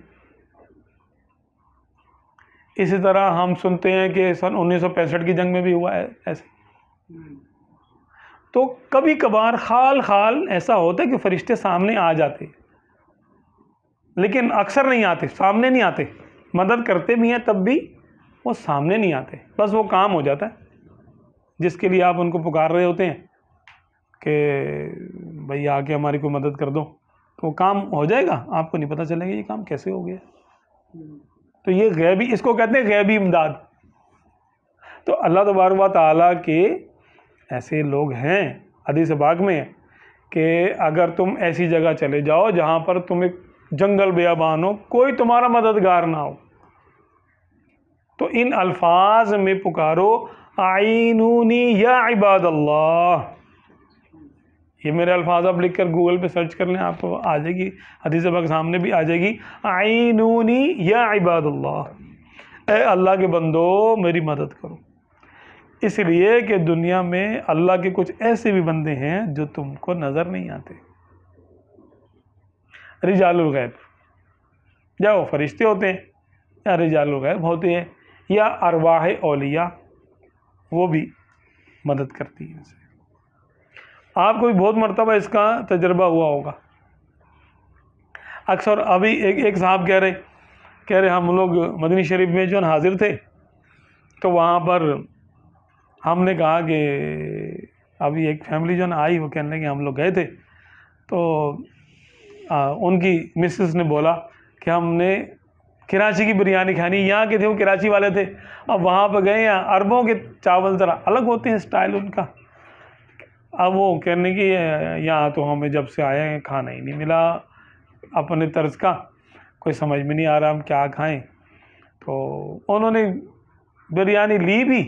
اسی طرح ہم سنتے ہیں کہ سن 1965 کی جنگ میں بھی ہوا ہے ایسے. تو کبھی کبھار خال ایسا ہوتا ہے کہ فرشتے سامنے آ جاتے، لیکن اکثر نہیں آتے، سامنے نہیں آتے، مدد کرتے بھی ہیں تب بھی وہ سامنے نہیں آتے، بس وہ کام ہو جاتا ہے جس کے لیے آپ ان کو پکار رہے ہوتے ہیں کہ بھئی آ کے ہماری کوئی مدد کر دو، تو وہ کام ہو جائے گا، آپ کو نہیں پتہ چلے گا یہ کام کیسے ہو گیا۔ تو یہ غیبی، اس کو کہتے ہیں غیبی امداد۔ تو اللہ تبارک و تعالیٰ کے ایسے لوگ ہیں، حدیث پاک میں کہ اگر تم ایسی جگہ چلے جاؤ جہاں پر تم ایک جنگل بیابان ہو، کوئی تمہارا مددگار نہ ہو، تو ان الفاظ میں پکارو اعینونی یا عباد اللہ۔ یہ میرے الفاظ آپ لکھ کر گوگل پہ سرچ کر لیں، آپ کو آ جائے گی، حدیث پاک سامنے بھی آ جائے گی، اعینونی یا عباد اللہ، اے اللہ کے بندو میری مدد کرو۔ اس لیے کہ دنیا میں اللہ کے کچھ ایسے بھی بندے ہیں جو تم کو نظر نہیں آتے، رجال الغیب، یا وہ فرشتے ہوتے ہیں یا رجال الغیب ہوتے ہیں یا ارواح اولیاء، وہ بھی مدد کرتی ہیں اسے۔ آپ کو بھی بہت مرتبہ اس کا تجربہ ہوا ہوگا۔ اکثر ابھی ایک صاحب کہہ رہے ہم لوگ مدنی شریف میں جو حاضر تھے، تو وہاں پر ہم نے کہا کہ ابھی ایک فیملی جو آئی، وہ کہنے کہ ہم لوگ گئے تھے، تو ان کی مسز نے بولا کہ ہم نے کراچی کی بریانی کھانی، یہاں کے تھے، وہ کراچی والے تھے، اب وہاں پہ گئے ہیں، عربوں کے چاول ذرا الگ ہوتے ہیں سٹائل ان کا، اب وہ کہنے کہ یہاں تو ہمیں جب سے آئے ہیں کھانا ہی نہیں ملا اپنے طرز کا، کوئی سمجھ میں نہیں آ رہا ہم کیا کھائیں۔ تو انہوں نے بریانی لی بھی،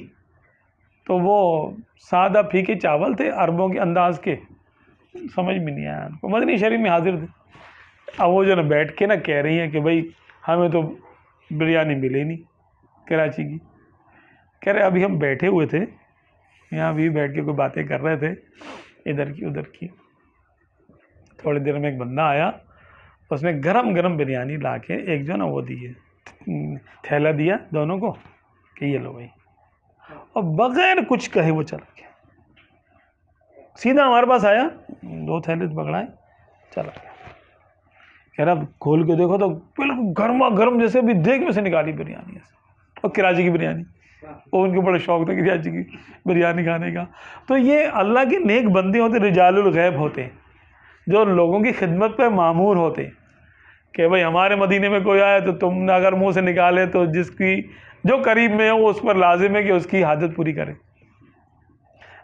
تو وہ سادہ پھیکے چاول تھے عربوں کے انداز کے، سمجھ میں نہیں آیا ان کو، مدنی شریف میں حاضر تھے۔ اب وہ جو نا بیٹھ کے نا کہہ رہی ہیں کہ بھائی ہمیں تو بریانی ملے نہیں کراچی کی، کہہ رہے ابھی ہم بیٹھے ہوئے تھے یہاں بھی بیٹھ کے کوئی باتیں کر رہے تھے ادھر کی ادھر کی، تھوڑی دیر میں ایک بندہ آیا، اس نے گرم گرم بریانی لا کے ایک جو نا وہ دی ہے، تھیلا دیا دونوں کو کہ یہ لو بھائی، اور بغیر کچھ کہے وہ چلا گیا، سیدھا ہمارے پاس آیا، 2 تھیلے پکڑائے، چلا گیا۔ کہہ رہا کھول کے دیکھو تو بالکل گرما گرم جیسے بھی دیکھ میں سے نکالی بریانی، اور کراچی کی بریانی، اور ان کو بڑا شوق تھا کراچی کی بریانی کھانے کا۔ تو یہ اللہ کے نیک بندے ہوتے، رجال الغیب ہوتے ہیں، جو لوگوں کی خدمت پہ مامور ہوتے ہیں کہ بھئی ہمارے مدینے میں کوئی آئے تو تم نے اگر منہ سے نکالے تو جس کی جو قریب میں ہو اس پر لازم ہے کہ اس کی حاجت پوری کرے۔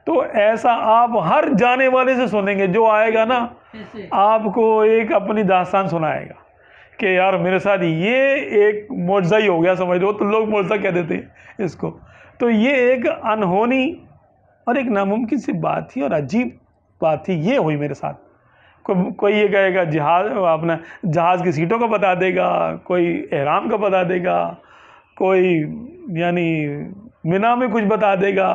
تو ایسا آپ ہر جانے والے سے سنیں گے، جو آئے گا نا آپ کو ایک اپنی داستان سنائے گا کہ یار میرے ساتھ یہ ایک معجزہ ہی ہو گیا، سمجھ لو، تو لوگ معجزہ کہہ دیتے ہیں اس کو۔ تو یہ ایک انہونی اور ایک ناممکن سی بات تھی اور عجیب بات تھی، یہ ہوئی میرے ساتھ۔ کوئی یہ کہے گا اپنا جہاز کی سیٹوں کا بتا دے گا، کوئی احرام کا بتا دے گا، کوئی یعنی مینا میں کچھ بتا دے گا،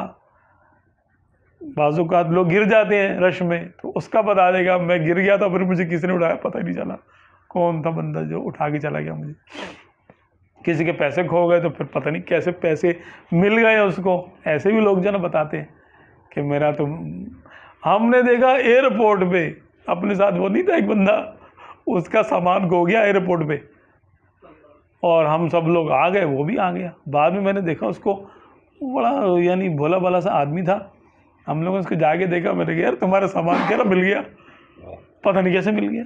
بعض اوقات لوگ گر جاتے ہیں رش میں تو اس کا بتا دے گا، میں گر گیا تھا پھر مجھے کسی نے اٹھایا پتہ ہی نہیں چلا کون تھا بندہ جو اٹھا کے چلا گیا مجھے، کسی کے پیسے کھو گئے تو پھر پتہ نہیں کیسے پیسے مل گئے اس کو، ایسے بھی لوگ جو نا بتاتے ہیں کہ میرا تو ہم نے دیکھا ایئرپورٹ پہ اپنے ساتھ وہ نہیں تھا ایک بندہ، اس کا سامان کھو گیا ایئرپورٹ پہ اور ہم سب لوگ آ گئے، وہ بھی آ گیا، بعد میں میں نے دیکھا اس کو، بڑا یعنی بھولا بھالا سا آدمی تھا، ہم لوگوں نے اس کو جا کے دیکھا، میں نے کہا یار تمہارا سامان کیا نا مل گیا، پتہ نہیں کیسے مل گیا،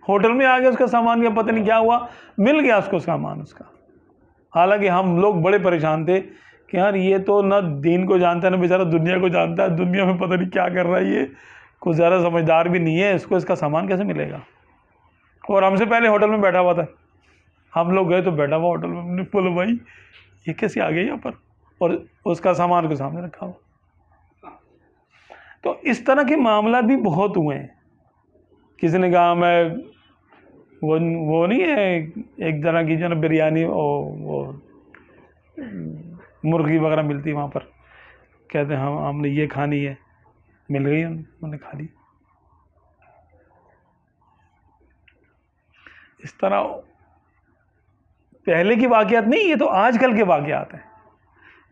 ہوٹل میں آ گیا اس کا سامان، کیا پتہ نہیں کیا ہوا، مل گیا اس کو سامان اس کا۔ حالانکہ ہم لوگ بڑے پریشان تھے کہ یار یہ تو نہ دین کو جانتا ہے نہ بیچارہ دنیا کو جانتا ہے، دنیا میں پتہ نہیں کیا کر رہا ہے، یہ کچھ زیادہ سمجھدار بھی نہیں ہے، اس کو اس کا سامان کیسے ملے گا، اور ہم سے پہلے ہوٹل میں بیٹھا ہوا تھا، ہم لوگ گئے تو بیٹھا ہوا ہوٹل میں، ہم نے بولا بھائی یہ کیسے آ گیا یہاں پر، اور اس کا سامان کو سامنے رکھا ہوا۔ تو اس طرح کے معاملات بھی بہت ہوئے ہیں۔ کسی نے کہا میں وہ نہیں ہے ایک طرح کی جو نا بریانی وہ مرغی وغیرہ ملتی ہے وہاں پر، کہتے ہیں ہم نے یہ کھانی ہے، مل گئی انہوں نے کھا لی۔ اس طرح پہلے کی واقعات نہیں، یہ تو آج کل کے واقعات ہیں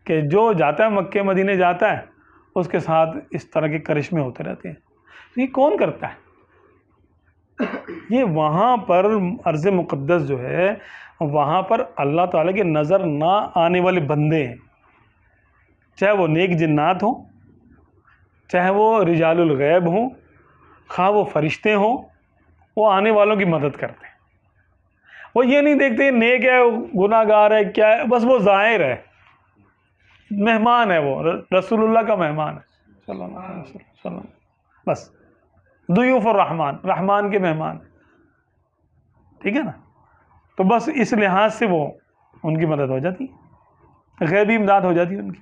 کہ جو جاتا ہے مکے مدینے جاتا ہے اس کے ساتھ اس طرح کے کرشمے ہوتے رہتے ہیں. یہ کون کرتا ہے؟ یہ وہاں پر ارض مقدس جو ہے وہاں پر اللہ تعالیٰ کی نظر نہ آنے والے بندے ہیں، چاہے وہ نیک جنات ہوں، چاہے وہ رجال الغیب ہوں، خواہ وہ فرشتے ہوں، وہ آنے والوں کی مدد کرتے ہیں. وہ یہ نہیں دیکھتے نیک ہے گناہ گار ہے کیا ہے، بس وہ ظاہر ہے، مہمان ہے، وہ رسول اللہ کا مہمان ہے صلی اللہ علیہ وسلم، بس ضیوف الرحمان، رحمان کے مہمان، ٹھیک ہے نا. تو بس اس لحاظ سے وہ ان کی مدد ہو جاتی ہے، غیبی امداد ہو جاتی ہے ان کی.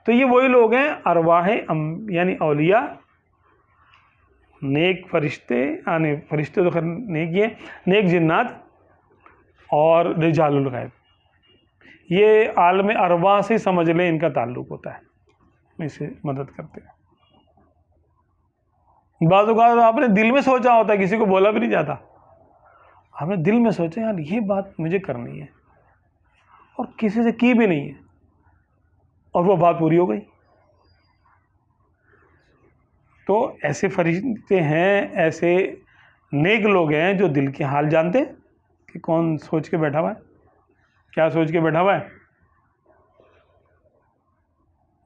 تو یہ وہی لوگ ہیں ارواح یعنی اولیاء، نیک فرشتے، یعنی فرشتے تو خیر نیک ہی ہیں، نیک جنات اور رجال الغیب. یہ عالم ارواح سے سمجھ لیں ان کا تعلق ہوتا ہے، اسے مدد کرتے ہیں. بعض اوقات آپ نے دل میں سوچا ہوتا ہے، کسی کو بولا بھی نہیں جاتا، آپ نے دل میں سوچا یار یہ بات مجھے کرنی ہے اور کسی سے کی بھی نہیں ہے اور وہ بات پوری ہو گئی. تو ایسے فرشتے ہیں، ایسے نیک لوگ ہیں جو دل کے حال جانتے ہیں کہ کون سوچ کے بیٹھا ہوا ہے، کیا سوچ کے بیٹھا ہوا ہے،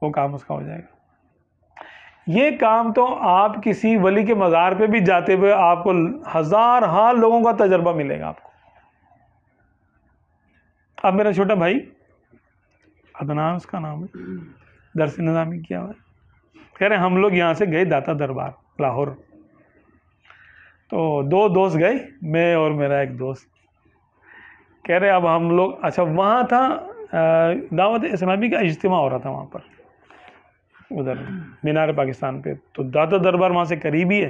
وہ کام اس کا ہو جائے گا. یہ کام تو آپ کسی ولی کے مزار پہ بھی جاتے ہوئے آپ کو ہزار ہاں لوگوں کا تجربہ ملے گا آپ کو. اب میرا چھوٹا بھائی عدنان اس کا نام ہے، درس نظامی کیا ہوا ہے، کہہ رہے ہم لوگ یہاں سے گئے داتا دربار لاہور. تو 2 دوست گئے، میں اور میرا ایک دوست. کہہ رہے اب ہم لوگ اچھا وہاں تھا دعوت اسلامی کا اجتماع ہو رہا تھا وہاں پر ادھر مینار پاکستان پہ. تو داتا دربار وہاں سے قریب ہی ہے.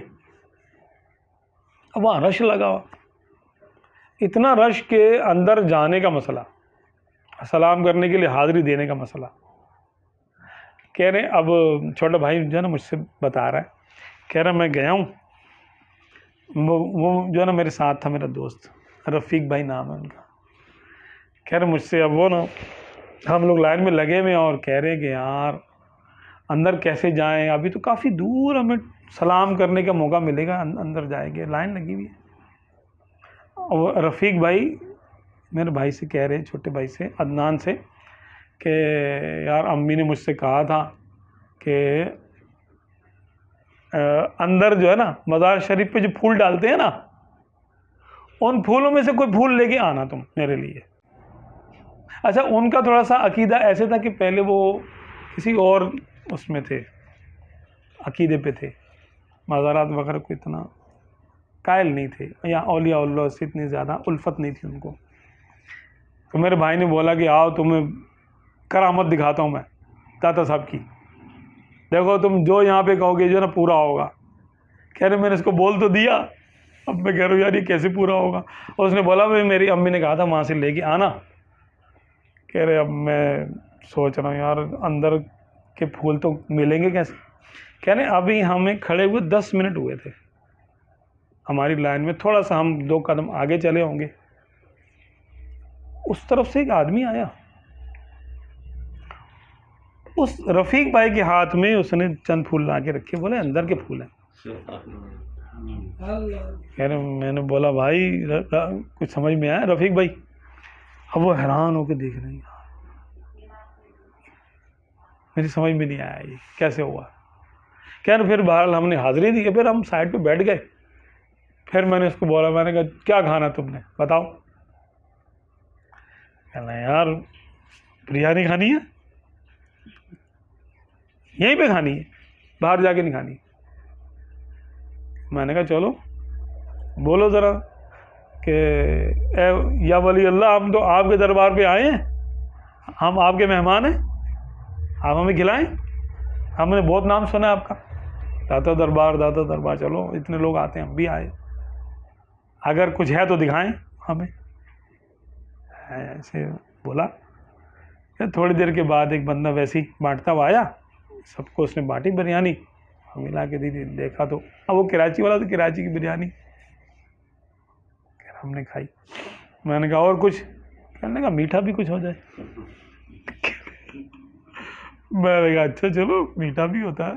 اب وہاں رش لگا ہوا، اتنا رش کے اندر جانے کا مسئلہ، سلام کرنے کے لیے حاضری دینے کا مسئلہ. کہہ رہے اب چھوٹا بھائی جو ہے نا مجھ سے بتا رہا ہے، کہہ رہا میں گیا ہوں، وہ جو ہے نا میرے ساتھ تھا میرا دوست رفیق بھائی نام ہے ان کا. کہہ رہے مجھ سے اب وہ نا ہم لوگ لائن میں لگے ہوئے اور کہہ رہے کہ یار اندر کیسے جائیں، ابھی تو کافی دور ہمیں سلام کرنے کا موقع ملے گا، اندر جائیں گے، لائن لگی ہوئی ہے. اور رفیق بھائی میرے بھائی سے کہہ رہے، چھوٹے بھائی سے عدنان سے، کہ یار امی نے مجھ سے کہا تھا کہ اندر جو ہے نا مزار شریف پہ جو پھول ڈالتے ہیں نا، ان پھولوں میں سے کوئی پھول لے کے آنا تم میرے لیے. اچھا ان کا تھوڑا سا عقیدہ ایسے تھا کہ پہلے وہ کسی اور اس میں تھے، عقیدے پہ تھے، مزارات وغیرہ کو اتنا قائل نہیں تھے، یا اولیاء اللہ سے اتنی زیادہ الفت نہیں تھی ان کو. تو میرے بھائی نے بولا کہ آؤ تمہیں کرامت دکھاتا ہوں میں داتا صاحب کی، دیکھو تم جو یہاں پہ کہو گے جو ہے نا پورا ہوگا. کہہ رہے میں نے اس کو بول تو دیا، اب میں کہہ رہا ہوں یار یہ کیسے پورا ہوگا. اور اس نے بولا بھائی میری امی نے کہا تھا وہاں سے لے کے آنا. کہہ رہے اب میں سوچ رہا ہوں یار اندر کے پھول تو ملیں گے کیسے. کہہ رہے ابھی ہمیں کھڑے ہوئے 10 منٹ ہوئے تھے ہماری لائن میں، تھوڑا سا ہم 2 قدم آگے چلے ہوں گے، اس طرف سے ایک آدمی آیا، اس رفیق بھائی کے ہاتھ میں اس نے چند پھول لا کے رکھے، بولے اندر کے پھول ہیں. کہہ رہے میں نے بولا بھائی کچھ سمجھ میں آیا رفیق بھائی؟ اب وہ حیران ہو کے دیکھ رہے ہیں، میری سمجھ میں نہیں آیا یہ کیسے ہوا. کہہ رہے پھر بہرحال ہم نے حاضری دی، پھر ہم سائڈ پہ بیٹھ گئے. پھر میں نے اس کو بولا، میں نے کہا کیا کھانا تم نے بتاؤ. کہنا یار بریانی کھانی ہے، یہیں پہ کھانی ہے، باہر جا کے نہیں کھانی. میں نے کہا چلو بولو ذرا کہ اے یا ولی اللہ ہم تو آپ کے دربار پہ آئے ہیں، ہم آپ کے مہمان ہیں، آپ ہمیں کھلائیں، ہم نے بہت نام سنا ہے آپ کا، داتا دربار. چلو اتنے لوگ آتے ہیں ہم بھی آئے، اگر کچھ ہے تو دکھائیں ہمیں. ایسے بولا. تھوڑی دیر کے بعد ایک بندہ ویسے ہی بانٹتا ہوا آیا، سب کو اس نے بانٹی بریانی، ہم ملا کے دی. دیکھا تو اب وہ کراچی والا تھا، کراچی کی بریانی ہم نے کھائی. میں نے کہا اور کچھ؟ کہنے لگا میٹھا بھی کچھ ہو جائے. میں نے کہا اچھا چلو میٹھا بھی ہوتا ہے.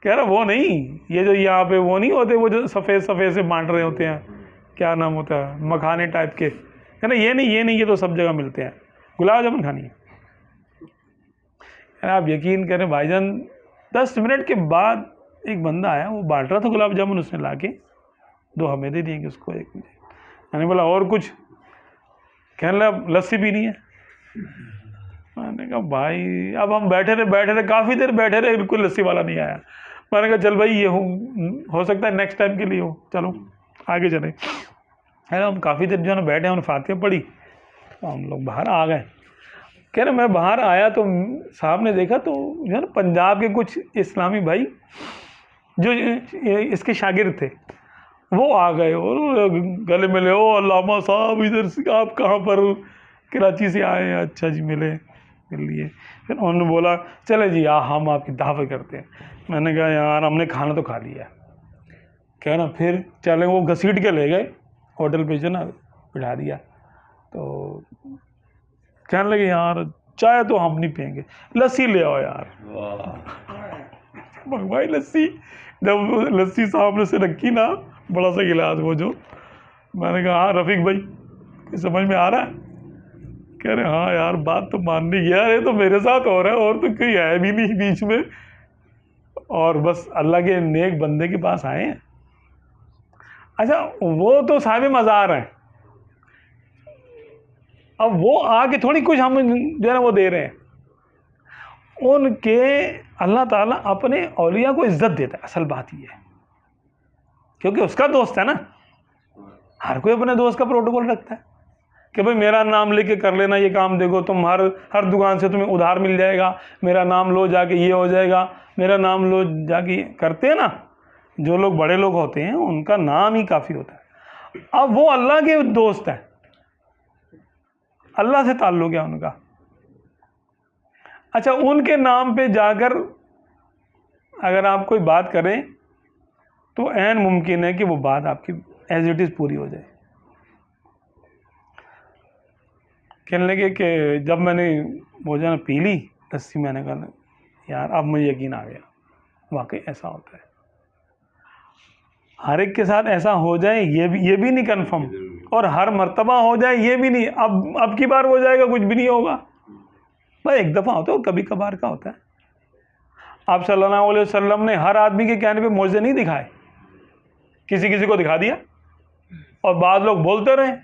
کہہ رہا وہ نہیں, یہ جو یہاں پہ وہ نہیں ہوتے, وہ جو سفید سفید سے بانٹ رہے ہوتے ہیں, کیا نام ہوتا ہے, مکھانے ٹائپ کے. کہہ رہا یہ نہیں, یہ تو سب جگہ ملتے ہیں, گلاب جامن کھانی ہے. آپ یقین کریں بھائی جان, 10 منٹ کے بعد ایک بندہ آیا, وہ بانٹ رہا تھا گلاب جامن, اس نے لا کے 2 ہمیں دے دیے کہ اس کو 1 مجھے. میں نے بولا اور کچھ؟ کہنے لگا لسی بھی نہیں ہے. میں نے کہا بھائی, اب ہم بیٹھے رہے کافی دیر بیٹھے رہے, بالکل لسی والا نہیں آیا. میں نے کہا چل بھائی یہ ہو سکتا ہے نیکسٹ ٹائم کے لیے ہو, چلو آگے چلیں. ہم کافی دیر جو ہے نا بیٹھے, ہم نے فاتحہ پڑھی, تو ہم لوگ باہر آ گئے. کہہ رہے میں باہر آیا تو صاحب نے دیکھا تو جو ہے نا پنجاب کے کچھ اسلامی بھائی جو اس کے شاگرد تھے وہ آ گئے اور گلے ملے, او علامہ صاحب ادھر سے آپ کہاں پر, کراچی سے آئے ہیں؟ اچھا جی مل لیے. پھر انہوں نے بولا چلے جی ہم آپ کی دعوت کرتے ہیں. میں نے کہا یار ہم نے کھانا تو کھا لیا ہے. کہہ نا پھر چلیں, وہ گھسیٹ کے لے گئے ہوٹل پہ جو نا بٹھا دیا. تو کہنے لگے یار چائے تو ہم نہیں پئیں گے, لسی لے آؤ یار. بھائی لسی, جب لسی صاحب نے سے رکھی نا بڑا سا گلاس وہ جو, میں نے کہا ہاں رفیق بھائی سمجھ میں آ رہا ہے؟ کہہ رہے ہاں یار بات تو ماننی گیا, یہ تو میرے ساتھ ہو رہا ہے اور تو کوئی ہے بھی نہیں بیچ میں, اور بس اللہ کے نیک بندے کے پاس آئے ہیں. اچھا وہ تو صاحب مزار ہیں, اب وہ آ کے تھوڑی کچھ ہم جو ہے نا وہ دے رہے ہیں. ان کے اللہ تعالیٰ اپنے اولیاء کو عزت دیتا ہے, اصل بات یہ ہے کیونکہ اس کا دوست ہے نا. ہر کوئی اپنے دوست کا پروٹوکول رکھتا ہے کہ بھائی میرا نام لے کے کر لینا یہ کام, دیکھو تم ہر دکان سے تمہیں ادھار مل جائے گا, میرا نام لو جا کے یہ ہو جائے گا, میرا نام لو جا کے کرتے ہیں نا. جو لوگ بڑے لوگ ہوتے ہیں ان کا نام ہی کافی ہوتا ہے. اب وہ اللہ کے دوست ہیں, اللہ سے تعلق ہے ان کا. اچھا ان کے نام پہ جا کر اگر آپ کوئی بات کریں تو عین ممکن ہے کہ وہ بات آپ کی ایز اٹ از پوری ہو جائے. کہنے لگے کہ جب میں نے وہ جو ہے نا پی لی لسی, میں نے کہا یار اب مجھے یقین آ گیا واقعی ایسا ہوتا ہے. ہر ایک کے ساتھ ایسا ہو جائے یہ بھی نہیں کنفرم, اور ہر مرتبہ ہو جائے یہ بھی نہیں. اب کی بار ہو جائے گا کچھ بھی نہیں ہوگا, بھائی ایک دفعہ ہوتا ہے اور کبھی کبھار کا ہوتا ہے. آپ صلی اللہ علیہ وسلم نے ہر آدمی کے کہنے پہ معجزے نہیں دکھائے, کسی کو دکھا دیا, اور بعض لوگ بولتے رہے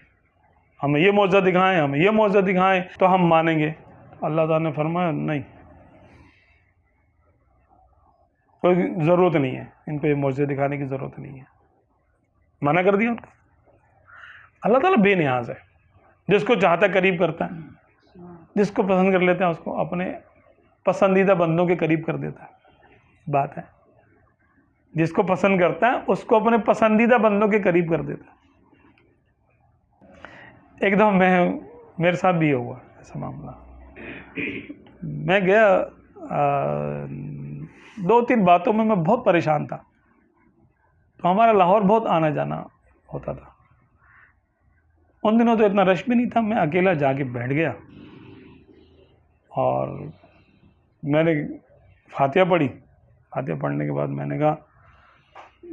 ہمیں یہ معجزہ دکھائیں, ہمیں یہ معجزہ دکھائیں تو ہم مانیں گے. اللہ تعالیٰ نے فرمایا نہیں, کوئی ضرورت نہیں ہے, ان کو یہ معجزے دکھانے کی ضرورت نہیں ہے. منع کر دیا ان کو. اللہ تعالیٰ بے نیاز ہے, جس کو چاہتا قریب کرتا ہے, جس کو پسند کر لیتا ہے اس کو اپنے پسندیدہ بندوں کے قریب کر دیتا ہے. بات ہے جس کو پسند کرتا ہے اس کو اپنے پسندیدہ بندوں کے قریب کر دیتا ہے. ایک دم میرے ساتھ بھی ہوا ایسا معاملہ. میں گیا 2-3 باتوں میں بہت پریشان تھا, تو ہمارا لاہور بہت آنا جانا ہوتا تھا. ان دنوں تو اتنا رش بھی نہیں تھا. میں اکیلا جا کے بیٹھ گیا اور میں نے فاتحہ پڑھی. فاتحہ پڑھنے کے بعد میں نے کہا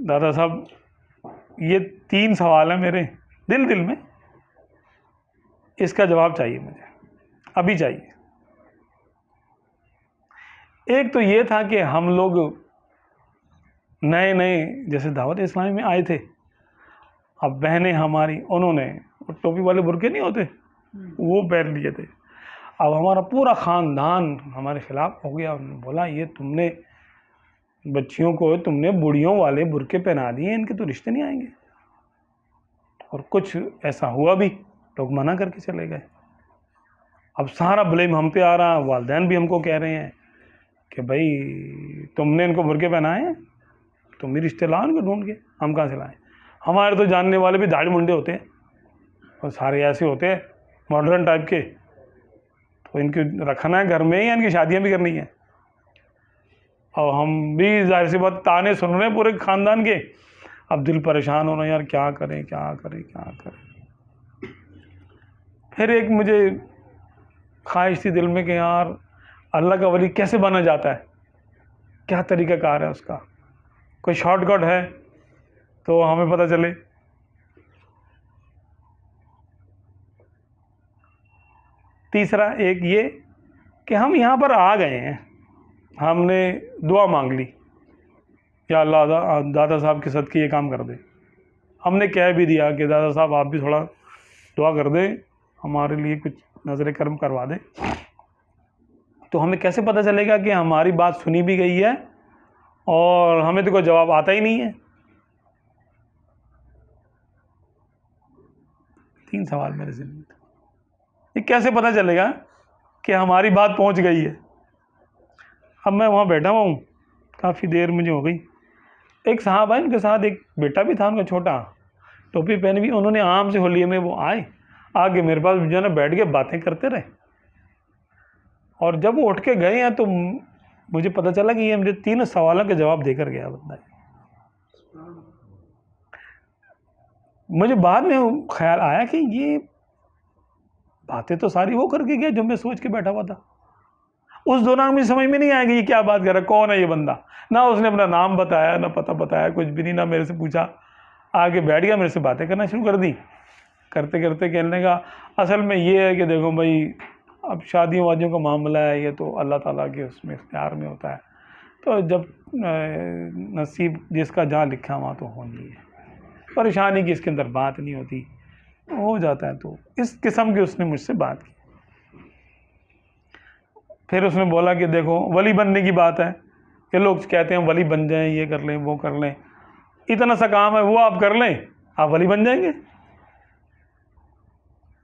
دادا صاحب یہ 3 سوال ہیں میرے دل میں, اس کا جواب چاہیے مجھے, ابھی چاہیے. ایک تو یہ تھا کہ ہم لوگ نئے جیسے دعوت اسلامی میں آئے تھے, اب بہنیں ہماری انہوں نے ٹوپی والے برقعے نہیں ہوتے وہ پہن لیے تھے. اب ہمارا پورا خاندان ہمارے خلاف ہو گیا. انہوں نے بولا یہ تم نے بچیوں کو تم نے بوڑھیوں والے برقعے پہنا دیے, ان کے تو رشتے نہیں آئیں گے. اور کچھ ایسا ہوا بھی, لوگ منع کر کے چلے گئے. اب سارا بلیم ہم پہ آ رہا. والدین بھی ہم کو کہہ رہے ہیں کہ بھائی تم نے ان کو برقعے پہنائے ہیں, تم بھی رشتے لاؤ ان کو ڈھونڈ کے, ہم کہاں سے لائیں. ہمارے تو جاننے والے بھی داڑھی منڈے ہوتے ہیں اور سارے ایسے ہوتے ہیں ماڈرن ٹائپ کے, تو ان کے رکھنا ہے گھر میں یا ان کی شادیاں بھی کرنی ہیں. اور ہم بھی ظاہر سی بات تانے سن رہے ہیں پورے خاندان کے. اب دل پریشان ہو رہا ہے یار کیا کریں. پھر ایک مجھے خواہش تھی دل میں کہ یار اللہ کا ولی کیسے بنا جاتا ہے، کیا طریقہ کار ہے اس کا، کوئی شارٹ کٹ ہے تو ہمیں پتہ چلے۔ تیسرا ایک یہ کہ ہم یہاں پر آ گئے ہیں، ہم نے دعا مانگ لی، یا اللہ دادا صاحب کے صدقے یہ کام کر دے، ہم نے کہہ بھی دیا کہ دادا صاحب آپ بھی تھوڑا دعا کر دیں، ہمارے لیے کچھ نظر کرم کروا دیں، تو ہمیں کیسے پتہ چلے گا کہ ہماری بات سنی بھی گئی ہے اور ہمیں تو کوئی جواب آتا ہی نہیں ہے؟ 3 سوال میرے ذہن میں تھے، یہ کیسے پتہ چلے گا کہ ہماری بات پہنچ گئی ہے؟ اب میں وہاں بیٹھا ہوا ہوں، کافی دیر مجھے ہو گئی، ایک صاحب آئے، ان کے ساتھ ایک بیٹا بھی تھا ان کا چھوٹا، ٹوپی پہنی ہوئی، انہوں نے عام سے ہولیے میں وہ آئے، آگے میرے پاس جو ہے نا بیٹھ کے باتیں کرتے رہے، اور جب وہ اٹھ کے گئے ہیں تو مجھے پتہ چلا کہ یہ مجھے 3 سوالوں کے جواب دے کر گیا بندہ۔ مجھے بعد میں خیال آیا کہ یہ باتیں تو ساری وہ کر کے گیا جو میں سوچ کے بیٹھا ہوا تھا۔ اس دوران مجھے سمجھ میں نہیں آئے گا یہ کیا بات کر رہا ہے، کون ہے یہ بندہ، نہ اس نے اپنا نام بتایا، نہ پتہ بتایا، کچھ بھی نہیں، نہ میرے سے پوچھا، آگے بیٹھ گیا، میرے سے باتیں کرنا شروع کر دی، کرتے کرتے کہنے لگا اصل میں یہ ہے کہ دیکھو بھائی اب شادیوں وادیوں کا معاملہ ہے، یہ تو اللہ تعالیٰ کے اس میں اختیار میں ہوتا ہے، تو جب نصیب جس کا جہاں لکھا وہاں تو ہونی ہے، پریشانی کی اس کے اندر بات نہیں ہوتی، ہو جاتا ہے۔ تو اس قسم کی اس نے مجھ سے بات کی۔ پھر اس نے بولا کہ دیکھو ولی بننے کی بات ہے کہ لوگ کہتے ہیں ولی بن جائیں، یہ کر لیں وہ کر لیں، اتنا سا کام ہے وہ آپ کر لیں آپ ولی بن جائیں گے۔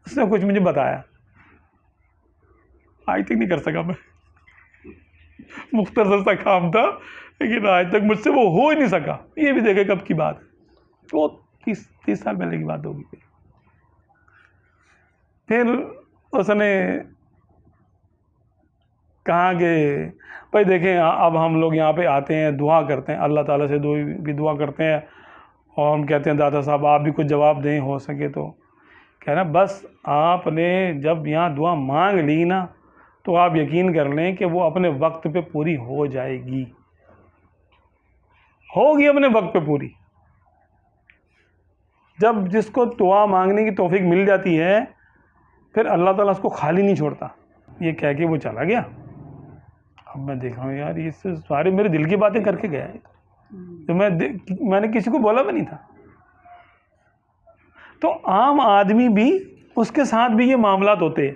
اس نے کچھ مجھے بتایا، آج تک نہیں کر سکا میں، مختصر سا کام تھا لیکن آج تک مجھ سے وہ ہو ہی نہیں سکا۔ یہ بھی دیکھے کب کی بات ہے، وہ 30 سال پہلے کی بات ہوگی۔ پھر اس نے کہا کہ بھائی دیکھیں اب ہم لوگ یہاں پہ آتے ہیں، دعا کرتے ہیں، اللہ تعالیٰ سے بھی دعا کرتے ہیں، اور ہم کہتے ہیں دادا صاحب آپ بھی کچھ جواب دیں ہو سکے تو۔ کہہ رہا بس آپ نے جب یہاں دعا مانگ لی نا تو آپ یقین کر لیں کہ وہ اپنے وقت پہ پوری ہو جائے گی، ہوگی اپنے وقت پہ پوری۔ جب جس کو دعا مانگنے کی توفیق مل جاتی ہے پھر اللہ تعالیٰ اس کو خالی نہیں چھوڑتا۔ یہ کہہ کے وہ چلا گیا۔ اب میں دیکھ رہا ہوں یار یہ سارے میرے دل کی باتیں کر کے گیا ہے، تو میں نے کسی کو بولا بھی نہیں تھا۔ تو عام آدمی بھی اس کے ساتھ بھی یہ معاملات ہوتے ہیں،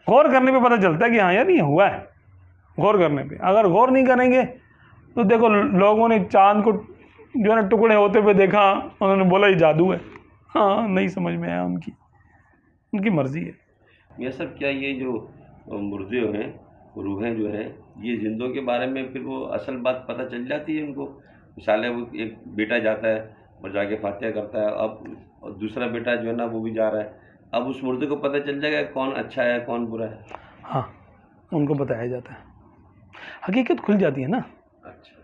غور کرنے پہ پتہ چلتا ہے کہ ہاں یار یہ ہوا ہے۔ غور کرنے پہ اگر غور نہیں کریں گے تو دیکھو لوگوں نے چاند کو جو ہے نا ٹکڑے ہوتے ہوئے دیکھا، انہوں نے بولا یہ جادو ہے، ہاں نہیں سمجھ میں آیا، ان کی مرضی ہے۔ یہ سب کیا یہ جو مردے ہیں روحیں جو ہیں یہ زندوں کے بارے میں پھر وہ اصل بات پتہ چل جاتی ہے ان کو؟ مثال ہے وہ ایک بیٹا جاتا ہے اور جا کے فاتحہ کرتا ہے، اب دوسرا بیٹا جو ہے نا وہ بھی جا رہا ہے، اب اس مردے کو پتہ چل جائے گا کون اچھا ہے کون برا ہے؟ ہاں ان کو بتایا جاتا ہے، حقیقت کھل جاتی ہے نا، اچھا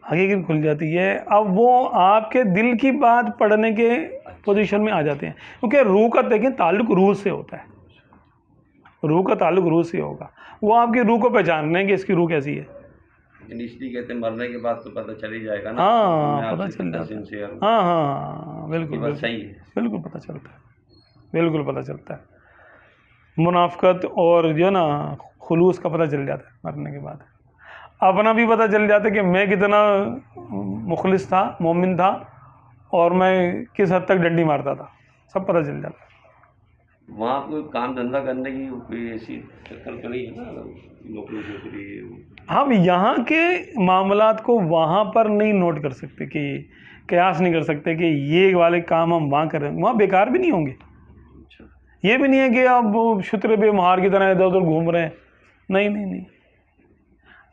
حقیقت کھل جاتی ہے۔ اب وہ آپ کے دل کی بات پڑھنے کے پوزیشن میں آ جاتے ہیں، کیونکہ روح کا دیکھیں تعلق روح سے ہوتا ہے، روح کا تعلق روح سے ہوگا، وہ آپ کی روح کو پہچان رہے ہیں کہ اس کی روح کیسی ہے۔ اس لیے کہتے ہیں مرنے کے بعد تو پتہ چل ہی جائے گا نا۔ ہاں پتہ چل جاتا ہے، ہاں ہاں بالکل صحیح ہے، بالکل پتہ چلتا ہے، بالکل پتہ چلتا ہے۔ منافقت اور جو ہے نا خلوص کا پتہ چل جاتا ہے مرنے کے بعد، اپنا بھی پتہ چل جاتا ہے کہ میں کتنا مخلص تھا، مومن تھا، اور میں کس حد تک ڈنڈی مارتا تھا، سب پتہ چل جاتا ہے۔ وہاں کوئی کام دھندہ کرنے کی کوئی ایسی چکر تو نہیں ہے نا، نوکری ووکری؟ ہم یہاں کے معاملات کو وہاں پر نہیں نوٹ کر سکتے، کہ قیاس نہیں کر سکتے کہ یہ والے کام ہم وہاں کریں، وہاں بیکار بھی نہیں ہوں گے۔ یہ بھی نہیں ہے کہ آپ شتر بے مہار کی طرح ادھر ادھر گھوم رہے ہیں، نہیں نہیں نہیں،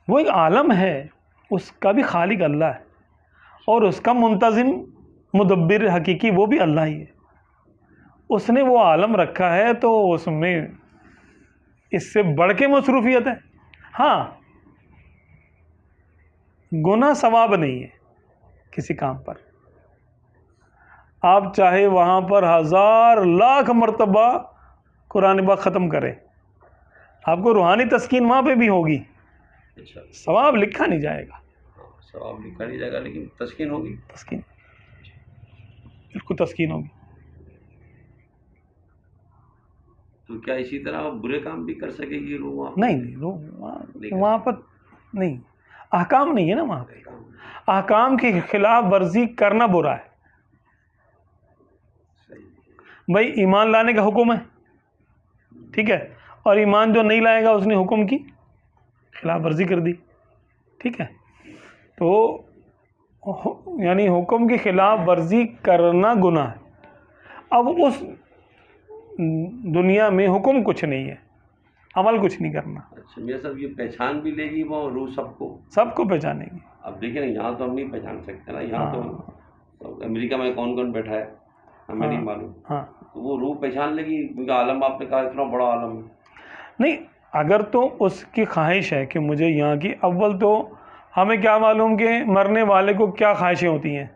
وہ ایک عالم ہے، اس کا بھی خالق اللہ ہے، اور اس کا منتظم مدبر حقیقی وہ بھی اللہ ہی ہے، اس نے وہ عالم رکھا ہے، تو اس میں اس سے بڑھ کے مصروفیت ہے۔ ہاں گناہ ثواب نہیں ہے کسی کام پر، آپ چاہے وہاں پر 1000 لاکھ مرتبہ قرآن پاک ختم کریں، آپ کو روحانی تسکین وہاں پہ بھی ہوگی، اچھا، ثواب لکھا نہیں جائے گا، ثواب لکھا نہیں جائے گا لیکن تسکین ہوگی. تسکین، بالکل تسکین ہوگی. تو کیا اسی طرح برے کام بھی کر سکے گی روح وہاں؟ نہیں نہیں، وہاں پر نہیں، احکام نہیں ہے نا وہاں پہ. احکام کی خلاف ورزی کرنا برا ہے. بھائی ایمان لانے کا حکم ہے، ٹھیک ہے، اور ایمان جو نہیں لائے گا اس نے حکم کی خلاف ورزی کر دی، ٹھیک ہے، تو یعنی حکم کی خلاف ورزی کرنا گناہ ہے. اب اس دنیا میں حکم کچھ نہیں ہے، عمل کچھ نہیں کرنا. اچھا میاں صاحب، یہ پہچان بھی لے گی وہ روح سب کو پہچانے گی. اب دیکھیں نا، یہاں تو ہم نہیں پہچان سکتے نا، یہاں تو امریکہ میں کون کون بیٹھا ہے ہمیں نہیں معلوم. ہاں، تو وہ روح پہچان لے گی کیونکہ عالم آپ نے کہا اتنا بڑا عالم ہے. نہیں، اگر تو اس کی خواہش ہے کہ مجھے یہاں کی، اول تو ہمیں کیا معلوم کہ مرنے والے کو کیا خواہشیں ہوتی ہیں.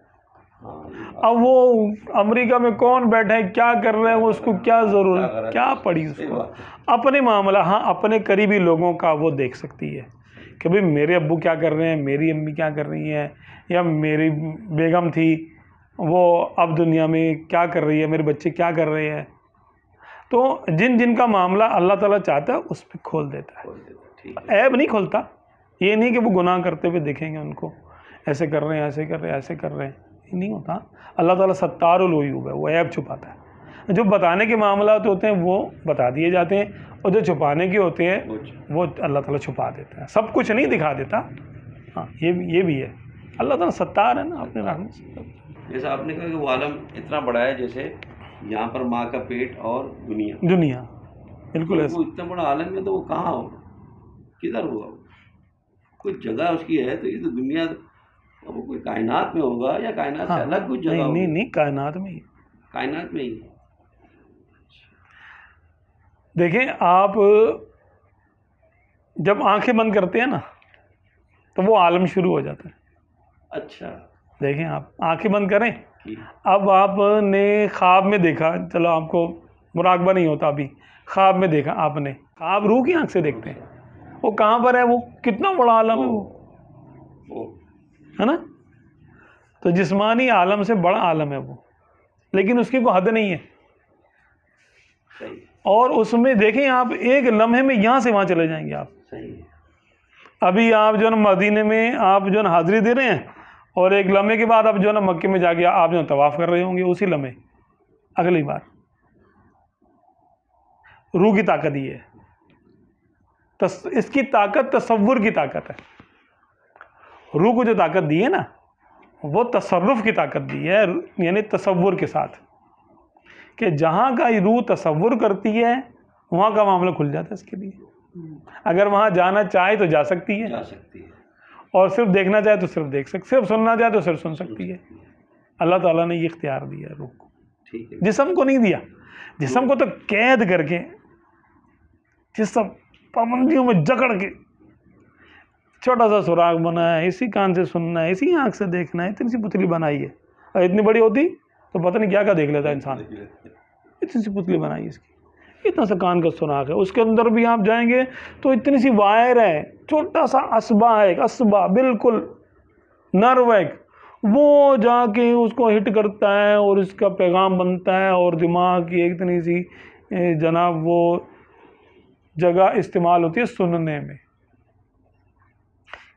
اب وہ امریکہ میں کون بیٹھا ہے، کیا کر رہے ہیں، اس کو کیا ضرورت، کیا پڑی اس کو. اپنے معاملہ، ہاں اپنے قریبی لوگوں کا وہ دیکھ سکتی ہے کہ بھئی میرے ابو کیا کر رہے ہیں، میری امی کیا کر رہی ہیں، یا میری بیگم تھی وہ اب دنیا میں کیا کر رہی ہے، میرے بچے کیا کر رہے ہیں. تو جن جن کا معاملہ اللہ تعالیٰ چاہتا ہے اس پہ کھول دیتا ہے، عیب نہیں کھولتا. یہ نہیں کہ وہ گناہ کرتے ہوئے دیکھیں گے ان کو، ایسے کر رہے ہیں، ایسے کر رہے ہیں، ایسے کر رہے ہیں، یہ نہیں ہوتا. اللہ تعالیٰ ستار العیوب ہے، وہ عیب چھپاتا ہے. جو بتانے کے معاملات ہوتے ہیں وہ بتا دیے جاتے ہیں، اور جو چھپانے کے ہوتے ہیں وہ اللہ تعالیٰ چھپا دیتا ہے. سب کچھ نہیں دکھا دیتا. ہاں یہ بھی ہے، اللہ تعالیٰ ستار ہے نا اپنے رحمت سے. جیسا آپ نے کہا کہ وہ عالم اتنا بڑا ہے، جیسے یہاں پر ماں کا پیٹ اور دنیا بالکل ایسا. وہ اتنا بڑا عالم ہے تو وہ کہاں ہوگا، کدھر ہوگا؟ کوئی جگہ اس کی ہے تو یہ تو دنیا، وہ کوئی کائنات میں ہوگا یا کائنات سے الگ کچھ جگہ ہوگی؟ نہیں، کائنات میں ہی. کائنات میں ہی. دیکھیں آپ جب آنکھیں بند کرتے ہیں نا تو وہ عالم شروع ہو جاتا ہے. اچھا، دیکھیں آپ آنکھیں بند کریں، اب آپ نے خواب میں دیکھا، چلو آپ کو مراقبہ نہیں ہوتا، ابھی خواب میں دیکھا آپ نے، خواب روح کی آنکھ سے دیکھتے ہیں، وہ کہاں پر ہے، وہ کتنا بڑا عالم ہے وہ، ہے نا. تو جسمانی عالم سے بڑا عالم ہے وہ، لیکن اس کی کوئی حد نہیں ہے. اور اس میں دیکھیں آپ ایک لمحے میں یہاں سے وہاں چلے جائیں گے. آپ ابھی آپ جو ہے نا مدینے میں آپ جو ہے نا حاضری دے رہے ہیں، اور ایک لمحے کے بعد آپ جو ہے نا مکے میں جا کے آپ جو ہے طواف کر رہے ہوں گے، اسی لمحے اگلی بار. روح کی طاقت یہ ہے، اس کی طاقت تصور کی طاقت ہے. روح کو جو طاقت دی ہے نا وہ تصرف کی طاقت دی ہے، یعنی تصور کے ساتھ، کہ جہاں کا روح تصور کرتی ہے وہاں کا معاملہ کھل جاتا ہے اس کے لیے. اگر وہاں جانا چاہے تو جا سکتی ہے، اور صرف دیکھنا چاہے تو صرف دیکھ سکتی، صرف سننا چاہے تو صرف سن سکتی ہے. اللہ تعالیٰ نے یہ اختیار دیا روح کو، جسم کو نہیں دیا. جسم کو تو قید کر کے، جسم پابندیوں میں جکڑ کے، چھوٹا سا سراغ بنا ہے، اسی کان سے سننا ہے، اسی آنکھ سے دیکھنا ہے، اتنی سی پتلی بنائی ہے. اور اتنی بڑی ہوتی تو پتہ نہیں کیا کیا دیکھ لیتا انسان. اتنی سی پتلی بنائی ہے اس کی، اتنا سا کان کا سراغ ہے. اس کے اندر بھی آپ جائیں گے تو اتنی سی وائر ہے، چھوٹا سا اسبا ہے، ایک اسبا بالکل نرو ایک، وہ جا کے اس کو ہٹ کرتا ہے اور اس کا پیغام بنتا ہے، اور دماغ کی ایک اتنی سی جناب وہ جگہ استعمال ہوتی ہے سننے میں.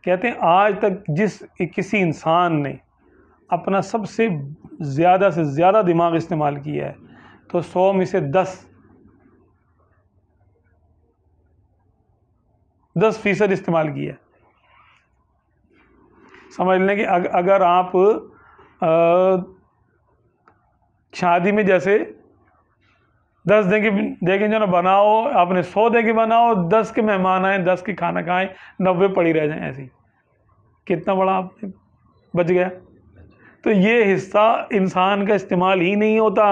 کہتے ہیں آج تک کسی انسان نے اپنا سب سے زیادہ دماغ استعمال کیا ہے تو 100 میں سے 10% استعمال کیا. سمجھ لیں کہ اگر آپ شادی میں جیسے 10 دیگیں جو نا بناؤ، آپ نے 100 دیگیں بناؤ، 10 کے مہمان آئیں، 10 کے کھانا کھائیں، 90 پڑی رہ جائیں، ایسی کتنا بڑا آپ نے بچ گیا. تو یہ حصہ انسان کا استعمال ہی نہیں ہوتا.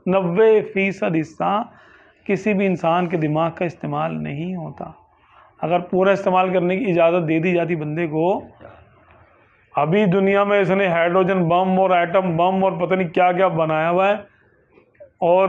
90% حصہ کسی بھی انسان کے دماغ کا استعمال نہیں ہوتا. اگر پورا استعمال کرنے کی اجازت دے دی جاتی بندے کو، ابھی دنیا میں اس نے ہائیڈروجن بم اور ایٹم بم اور پتہ نہیں کیا کیا بنایا ہوا ہے، اور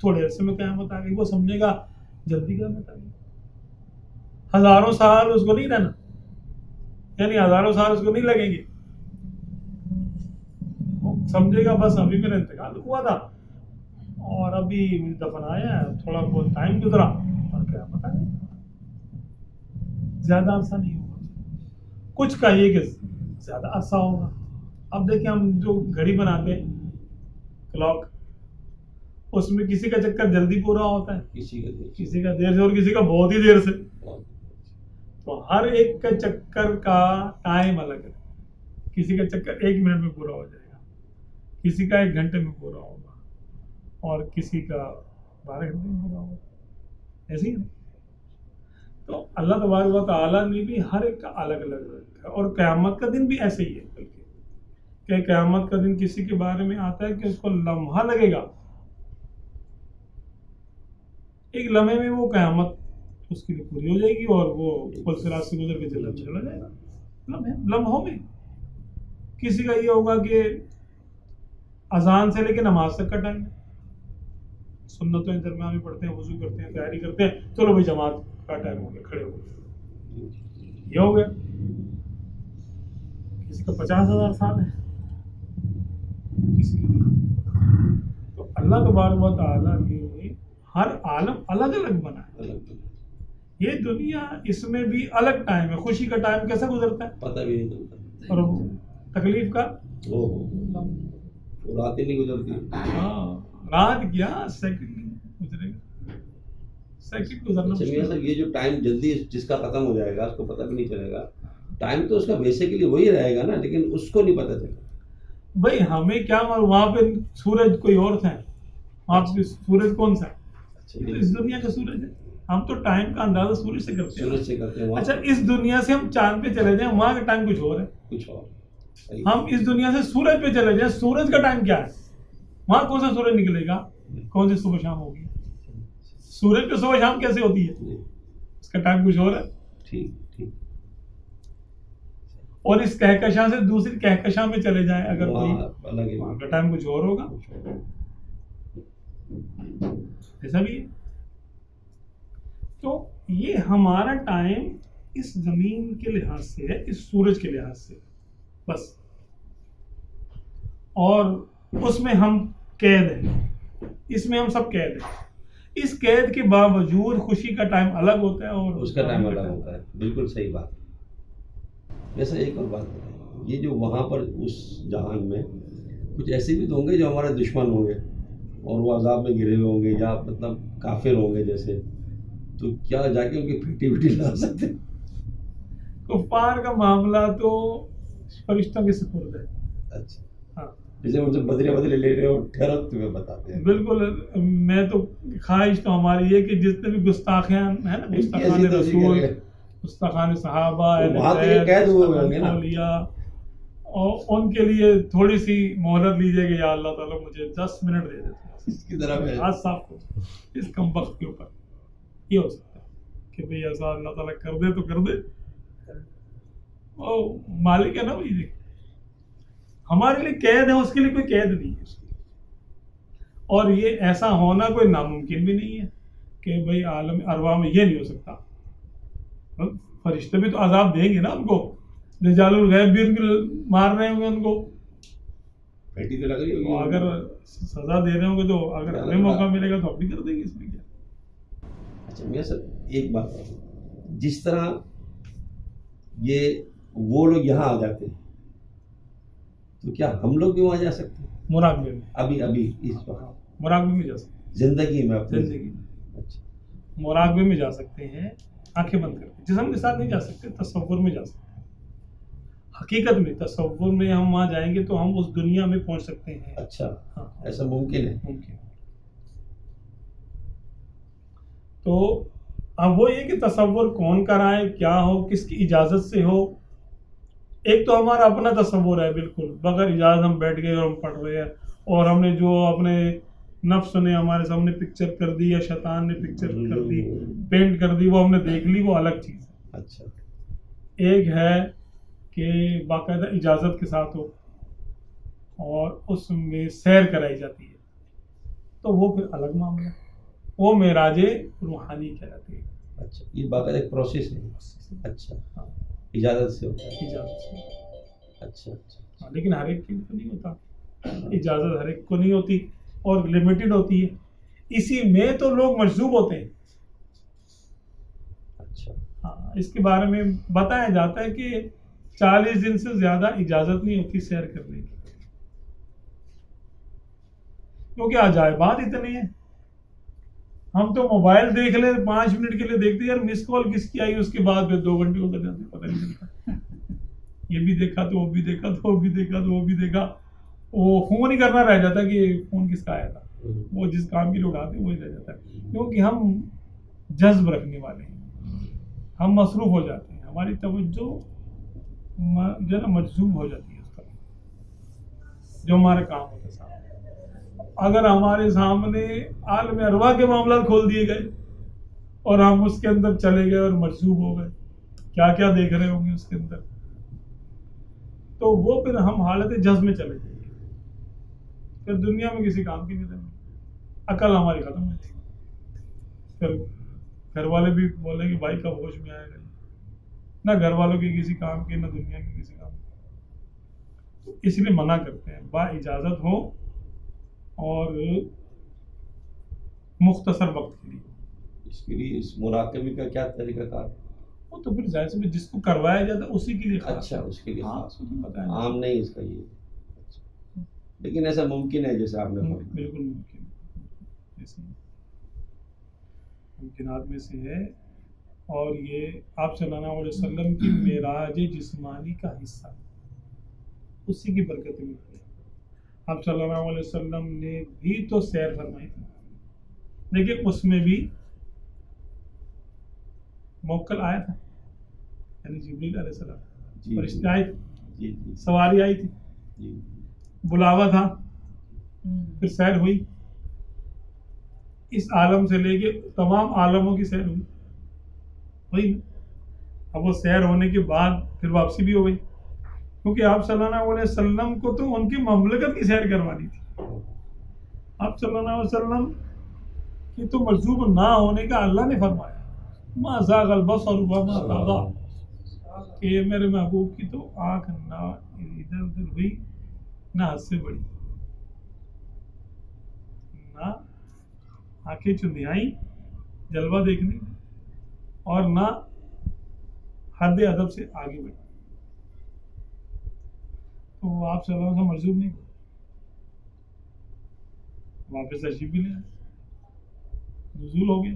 تھوڑے عرصے میں قیامت آ گئی، وہ سمجھے گا جلدی قیامت آ گئی. ہزاروں سال اس کو نہیں رہنا، یعنی ہزاروں سال اس کو نہیں لگیں گے. سمجھے گا بس ابھی میرا انتقال ہوا تھا اور ابھی دفن آیا ہے، تھوڑا بہت ٹائم گزرا اور قیامت آ گئی. زیادہ عرصہ نہیں ہوگا، کچھ کا یہ کہ زیادہ عرصہ ہوگا. اب دیکھیں ہم جو گھڑی بناتے ہیں کلاک، اس میں کسی کا چکر جلدی پورا ہوتا ہے، کسی کا دیر سے اور کسی کا بہت ہی دیر سے. تو ہر ایک کا چکر کا ٹائم الگ ہے. کسی کا چکر 1 منٹ میں پورا ہو جائے گا، کسی کا 1 گھنٹے میں پورا ہوگا اور کسی کا 12 گھنٹے میں پورا ہوگا. ایسے ہی ہے. تو اللہ تبارک و تعالیٰ نے بھی ہر ایک کا الگ الگ رکھا. اور قیامت کا دن بھی ایسے ہی ہے، بلکہ کہ قیامت کا دن کسی کے بارے میں آتا ہے کہ اس کو لمحہ لگے گا، ایک لمحے میں وہ قیامت اس کے لیے پوری ہو جائے گی اور وہ پل صراط سے گزر کے جنت چلا جائے گا. لمحوں میں کسی کا یہ ہوگا کہ اذان سے لے کے نماز تک کا ٹائم ہے، سنتیں درمیان میں پڑھتے ہیں، وضو کرتے ہیں، تیاری کرتے ہیں، چلو بھائی جماعت کا ٹائم ہو گیا، کھڑے ہو گئے، یہ ہو گیا. کسی کا 50,000 سال ہے، کسی کا. تو اللہ تبارک و تعالیٰ نے ہر عالم الگ الگ بنا ہے. یہ دنیا اس میں بھی الگ ٹائم ہے. خوشی کا ٹائم کیسا گزرتا ہے پتہ بھی نہیں چلتا، اور تکلیف کا رات ہی نہیں گزرتی. ہاں، رات کیا سیکنڈ گزرے گا، سیکنڈ گزرنا میاں صاحب یہ جو ٹائم جلدی جس کا ختم ہو جائے گا اس کو پتہ بھی نہیں چلے گا. ٹائم تو اس کا بیسیکلی وہی رہے گا نا، لیکن اس کو نہیں پتہ چلے گا. بھائی ہمیں کیا معلوم، وہاں پہ سورج کوئی اور تھا، وہاں پہ سورج کون سا ہے؟ اس دنیا کا سورج ہے. ہم تو ٹائم کا اندازہ سورج سے کرتے ہیں. اچھا اس دنیا سے ہم چاند پہ چلے جائیں، وہاں کا ٹائم کچھ اور ہے. کچھ اور. ہم اس دنیا سے سورج پہ چلے جائیں، سورج کا ٹائم کیا ہے؟ وہاں کون سا سورج نکلے گا، کون سی صبح شام ہوگی. سورج پہ صبح شام کیسے ہوتی ہے، اس کا ٹائم کچھ اور ہے. ٹھیک ٹھیک. اور اس کہکشاں سے دوسری کہکشاں میں چلے جائیں اگر کوئی، وہاں کا ٹائم کچھ اور ہوگا. ایسا بھی ہے. تو یہ ہمارا ٹائم اس زمین کے لحاظ سے ہے، اس سورج کے لحاظ سے بس. اور اس میں ہم قید ہیں، اس میں ہم سب قید ہیں. اس قید کے باوجود خوشی کا ٹائم الگ ہوتا ہے اور اس کا ٹائم الگ ہوتا ہے. بالکل صحیح بات. ویسے ایک اور بات بتائیں، یہ جو وہاں پر اس جہان میں کچھ ایسے بھی تو ہوں گے جو ہمارے دشمن ہوں گے اور وہ عذاب میں گرے ہوئے ہوں گے یا مطلب کافر ہوں گے جیسے، تو کیا جا کے ان کی پھیٹی ویٹی لا سکتے؟ کفار کا معاملہ تو فرشتوں کے سپرد ہے. اچھا ہاں، جیسے ان سے بدلے لے رہے ہو ٹھہرو تمہیں بتاتے ہیں. بالکل. میں تو خواہش تو ہماری ہے کہ جتنے بھی گستاخیان ہے نا، گستاخان رسول، گستاخان صحابہ، اولیاء، اور ان کے لیے تھوڑی سی مہلت لیجیے کہ یا اللہ تعالیٰ مجھے 10 منٹ دے دیتے اس کی طرف ہے ہاتھ صاف کرو اس کم وقت کے اوپر. یہ ہو سکتا ہے کہ بھئی ایسا اللہ تعالیٰ کر دے تو کر دے. وہ مالک ہے نا بھائی، دیکھ ہمارے لیے قید ہے، اس کے لیے کوئی قید نہیں ہے. اور یہ ایسا ہونا کوئی ناممکن بھی نہیں ہے کہ بھئی عالم ارواح میں یہ نہیں ہو سکتا. فرشتے بھی تو عذاب دیں گے نا ان کو، رجال الغیب بھی ان کو مار رہے ہوں گے، ان کو پیٹی تو لگ رہی ہوگی. اگر سزا دے رہے ہوں گے تو اگر ہمیں موقع ملے گا تو ہم بھی کر دیں گے. اس میں کیا. اچھا میاں صاحب ایک بات، جس طرح یہ وہ لوگ یہاں آ جاتے ہیں تو کیا ہم لوگ بھی وہاں جا سکتے ہیں؟ مراقبے میں ابھی اس وقت مراقبے میں جا سکتے ہیں، زندگی میں اپنی زندگی میں. اچھا مراقبے میں جا سکتے ہیں، آنکھیں بند کر کے. جسم کے ساتھ نہیں جا سکتے، تصور میں جا سکتے ہیں. حقیقت میں تصور میں ہم وہاں جائیں گے تو ہم اس دنیا میں پہنچ سکتے ہیں. اچھا ہاں، ایسا ممکن ہے. ممکن. تو اب وہ یہ کہ تصور کون کرائے، کیا ہو، کس کی اجازت سے ہو. ایک تو ہمارا اپنا تصور ہے، بالکل بغیر اجازت ہم بیٹھ گئے اور ہم پڑھ رہے ہیں، اور ہم نے جو اپنے نفس نے ہمارے سامنے پکچر کر دی یا شیطان نے پکچر کر دی، پینٹ کر دی، وہ ہم نے دیکھ لی، وہ الگ چیز ہے. اچھا ایک ہے کہ باقاعدہ اجازت کے ساتھ ہو اور اس میں سیر کرائی جاتی ہے، تو وہ پھر الگ معاملہ، وہ معراج روحانی کہلاتی ہے. اچھا، یہ باقاعدہ ایک پروسیس ہے. اچھا، ہاں، اجازت سے ہوتا ہے. اجازت سے. اچھا اچھا. لیکن ہر ایک کے لیے تو نہیں ہوتا، اجازت ہر ایک کو نہیں ہوتی اور لمیٹڈ ہوتی ہے. اسی میں تو لوگ مجذوب ہوتے ہیں. اچھا. ہاں، اس کے بارے میں بتایا جاتا ہے کہ 40 دن سے زیادہ اجازت نہیں ہوتی سیر کرنے کی، کیونکہ عجائبات اتنے ہیں. ہم تو موبائل دیکھ لیں 5 منٹ کے لیے دیکھتے ہیں، یار مس کال کس کی آئی، اس کے بعد پھر 2 گھنٹے گزر جاتے پتہ نہیں چلتا. یہ بھی دیکھا تو وہ بھی دیکھا تو وہ بھی دیکھا تو وہ بھی دیکھا. وہ فون ہی کرنا رہ جاتا کہ فون کس کا آیا تھا. وہ جس کام کے لیے اٹھاتے ہیں وہی رہ جاتا ہے، کیونکہ ہم جذب رکھنے والے ہیں، ہم مصروف ہو جاتے ہیں، ہماری توجہ جو ہے نا مجذوب ہو جاتی ہے اس طرف جو ہمارا کام ہوتا ہے سامنے. اگر ہمارے سامنے عالم ارواح کے معاملات کھول دیے گئے اور ہم اس کے اندر چلے گئے اور مجذوب ہو گئے، کیا کیا دیکھ رہے ہوں گے اس کے اندر، تو وہ پھر ہم حالت جذب میں چلے جائیں گے، پھر دنیا میں کسی کام کی نہیں رہیں گے، عقل ہماری ختم ہو جائے گی. پھر گھر والے بھی بولیں گے بھائی کب ہوش میں آئے گا، نہ گھر والوں کے کسی کام کے نہ دنیا کے کسی کام کے. تو اس لیے منع کرتے ہیں با اجازت ہو اور مختصر وقت کے لیے. اس کے لیے اس مراقبے کا کیا طریقہ کار؟ وہ تو پھر ظاہر سے جس کو کروایا جاتا ہے اسی کے لیے خاص. اچھا، اس کے لیے ہاں، خاص، پتہ ہے عام نہیں اس کا یہ. لیکن ایسا ممکن ہے جیسے آپ نے فرمایا. بالکل ممکن ہے، ایسے ممکنات میں سے ہے. اور یہ آپ صلی اللہ علیہ وسلم کی معراج جسمانی کا حصہ، اسی کی برکت ملتی ہے. آپ صلی اللہ علیہ وسلم نے بھی تو سیر فرمائی تھی، لیکن اس میں بھی موکل آیا تھا، یعنی جبریل علیہ السلام، فرشتے آئے تھے، سواری آئی تھی، بلاوا تھا، پھر سیر ہوئی. اس عالم سے لے کے تمام عالموں کی سیر ہوئی. اب وہ سیر ہونے کے بعد پھر واپسی بھی ہو گئی، کیونکہ آپ صلی اللہ علیہ وسلم کو تو ان کی مملکت کی سیر کروانی تھی. آپ صلی اللہ علیہ وسلم کی تو مجذوب نہ ہونے کا اللہ نے فرمایا، ما زاغ البصر وما طغى، کہ میرے محبوب کی تو آنکھ نہ ادھر ادھر ہوئی، نہ حد سے بڑی، نہ آنکھیں چندیائی جلوہ دیکھنے، اور نہ حد ادب سے آگے بڑھی. تو آپ صلی اللہ علیہ وسلم مجذوب نہیں ہوئے، واپس تشریف بھی لے آئے، نزول ہو گیا.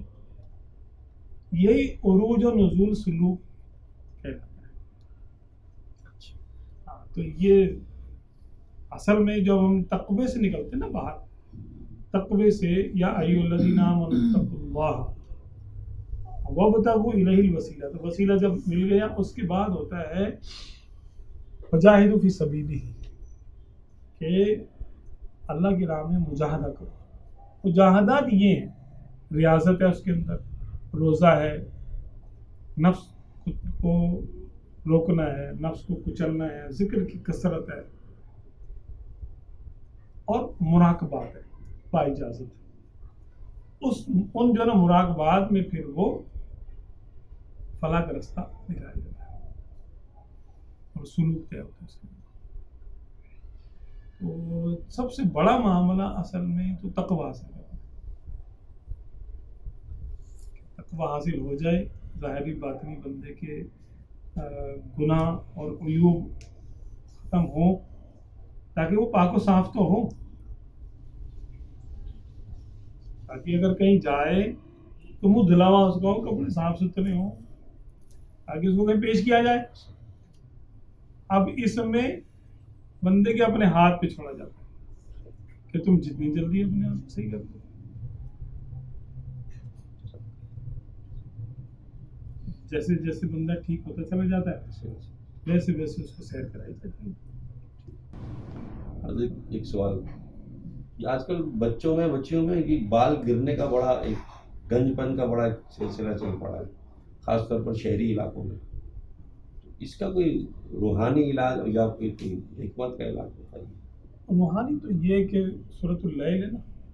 یہی عروج و نزول سلوک کہلاتا ہے. ہاں، تو یہ اصل میں جب ہم تقوی سے نکلتے ہیں نا باہر، تقوی سے یا ایھا الذین آمنوا اتقوا اللہ وابتغوا الیہ الوسیلہ، تو وسیلہ جب مل گیا اس کے بعد ہوتا ہے وجاہدوا فی سبیلہ، کہ اللہ کی راہ میں مجاہدہ کرو. مجاہدات یہ ہیں، ریاضت ہے اس کے اندر، روزہ ہے، نفس کو روکنا ہے، نفس کو کچلنا ہے، ذکر کی کثرت ہے، اور مراقبات ہے با اجازت. ان جو نا مراقبات میں پھر وہ فلاح کا رستہ دکھایا جاتا ہے اور سلوک طے ہوتا ہے اس کے اندر. تو سب سے بڑا معاملہ اصل میں تو تقویٰ حاصل ہے. تقویٰ حاصل ہو جائے، ظاہری باطنی بندے کے گناہ اور عیوب ختم ہوں، تاکہ وہ پاک و صاف تو ہو، تاکہ اگر کہیں جائے تو منہ دھلاوا اس کا ہو، کپڑے صاف ستھرے ہوں، تاکہ اس کو کہیں پیش کیا جائے. اب اس میں بندے کے اپنے ہاتھ پہ چھوڑا جاتا ہے کہ تم جتنی جلدی اپنے آپ صحیح کر دو. جیسے جیسے بندہ ٹھیک ہوتا چلا جاتا ہے ویسے ویسے اس کو سیر کرائی جاتی ہے. ایک سوال، یہ آج کل بچوں میں یہ بال گرنے کا بڑا ایک گنج پن کا بڑا سلسلہ چل پڑا ہے، خاص طور پر شہری علاقوں میں. اس کا کوئی روحانی علاج یا کوئی حکمت کا علاج بتائیے. روحانی تو یہ کہ سورۃ اللیل ہے نا،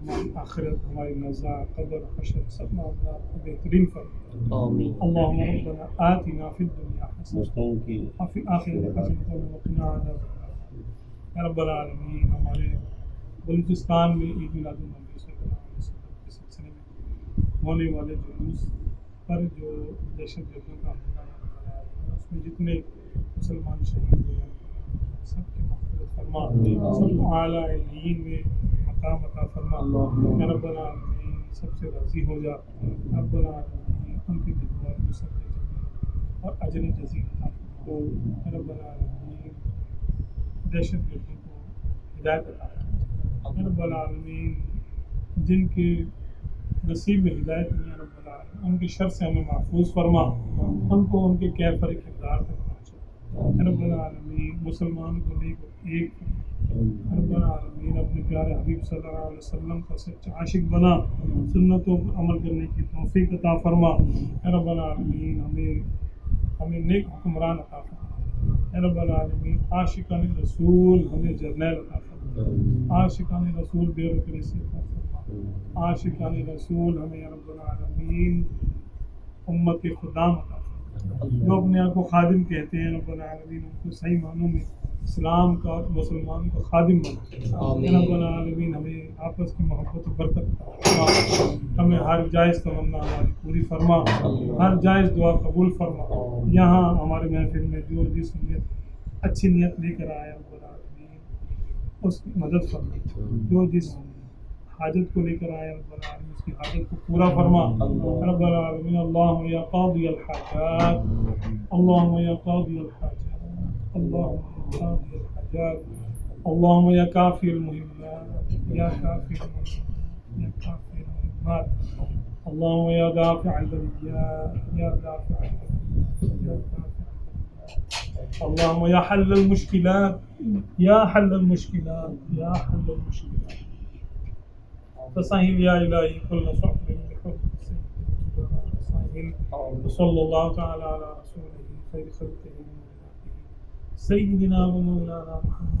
ہماری آخرت، ہماری نزاع، قبر، حشر سب میں اللہ کو بہترین فرما. آمین. اللهم ربنا آتنا في الدنيا حسنة دوستوں کی وفي الآخرة حسنة وقنا عذاب النار. یا رب العالمین، ہمارے بلوچستان میں عید میلاد النبی صلی اللہ علیہ وسلم کے سلسلے میں ہونے والے جلوس پر جو دہشت گردوں کا حملہ ہے، اس میں جتنے مسلمان شہید ہوئے ہیں سب کی مغفرت فرما، سب کو اعلیٰ علیین میں مقام عطا فرما. یا رب العالمین، سب سے راضی ہو جا. رب العالمین، ان کے دیوار میں سب جمیل اور اجر جزیل عطا فرما. یا رب العالمین، دہشت گردوں کو ہدایت عطا فرما. یا رب العالمین، جن کے نصیب میں ہدایت نہیں ہے رب العالمین، ان کی شر سے ہمیں محفوظ فرما، ان کو ان کے کیفر کردار تک پہنچا. یا رب العالمین، مسلمان کو نیک اور ایک فرما. رب العالمین، اپنے پیارے حبیب صلی اللہ علیہ وسلم کا سچا عاشق بنا، سنتوں پر عمل کرنے کی توفیق عطا فرما. یا رب العالمین، ہمیں نیک حکمران عطا فرما. یا رب العالمین، عاشقان رسول ہمیں جرنیل عطا فرما. عاشقان رسول بے رکنے سے عطا فرما. عاشقان رسول ہمیں یا رب العالمین امت کے خدام عطا فرما. جو اپنے آپ کو خادم کہتے ہیں رب العالمین، ان کو صحیح معنوں میں اسلام کا اور مسلمان کا خادم بنا. یا رب العالمین، ہمیں آپس کی محبت و برکت عطا فرما. ہمیں ہر جائز تمنا ہماری پوری فرما، ہر جائز دعا قبول فرما. یہاں ہمارے محفل میں جو جس نیت اچھی نیت لے کر آیا رب العالمین اس کی مدد فرما. جو جس حاجت کو لے کر آیا رب العالمین اس کی حاجت کو پورا فرما. رب العالمین، اللہم یا قاضی الحاجات، اللہم یا قاضی الحاجات، اللہم یا قاضی الحاجات، اللہم یا کافی المہمات، یا کافی المہمات، یا کافی المہمات، اللہم یا دافع البلیات، یا دافع البلیات، یا دافع البلیات، اللہم یا حل المشکلات، یا حل المشکلات، یا حل المشکلات. فسهل يا إلهي كل صعب بحب سيدنا سهل. وصلى الله تعالى على رسوله خير خلقه سيدنا ومولانا محمد.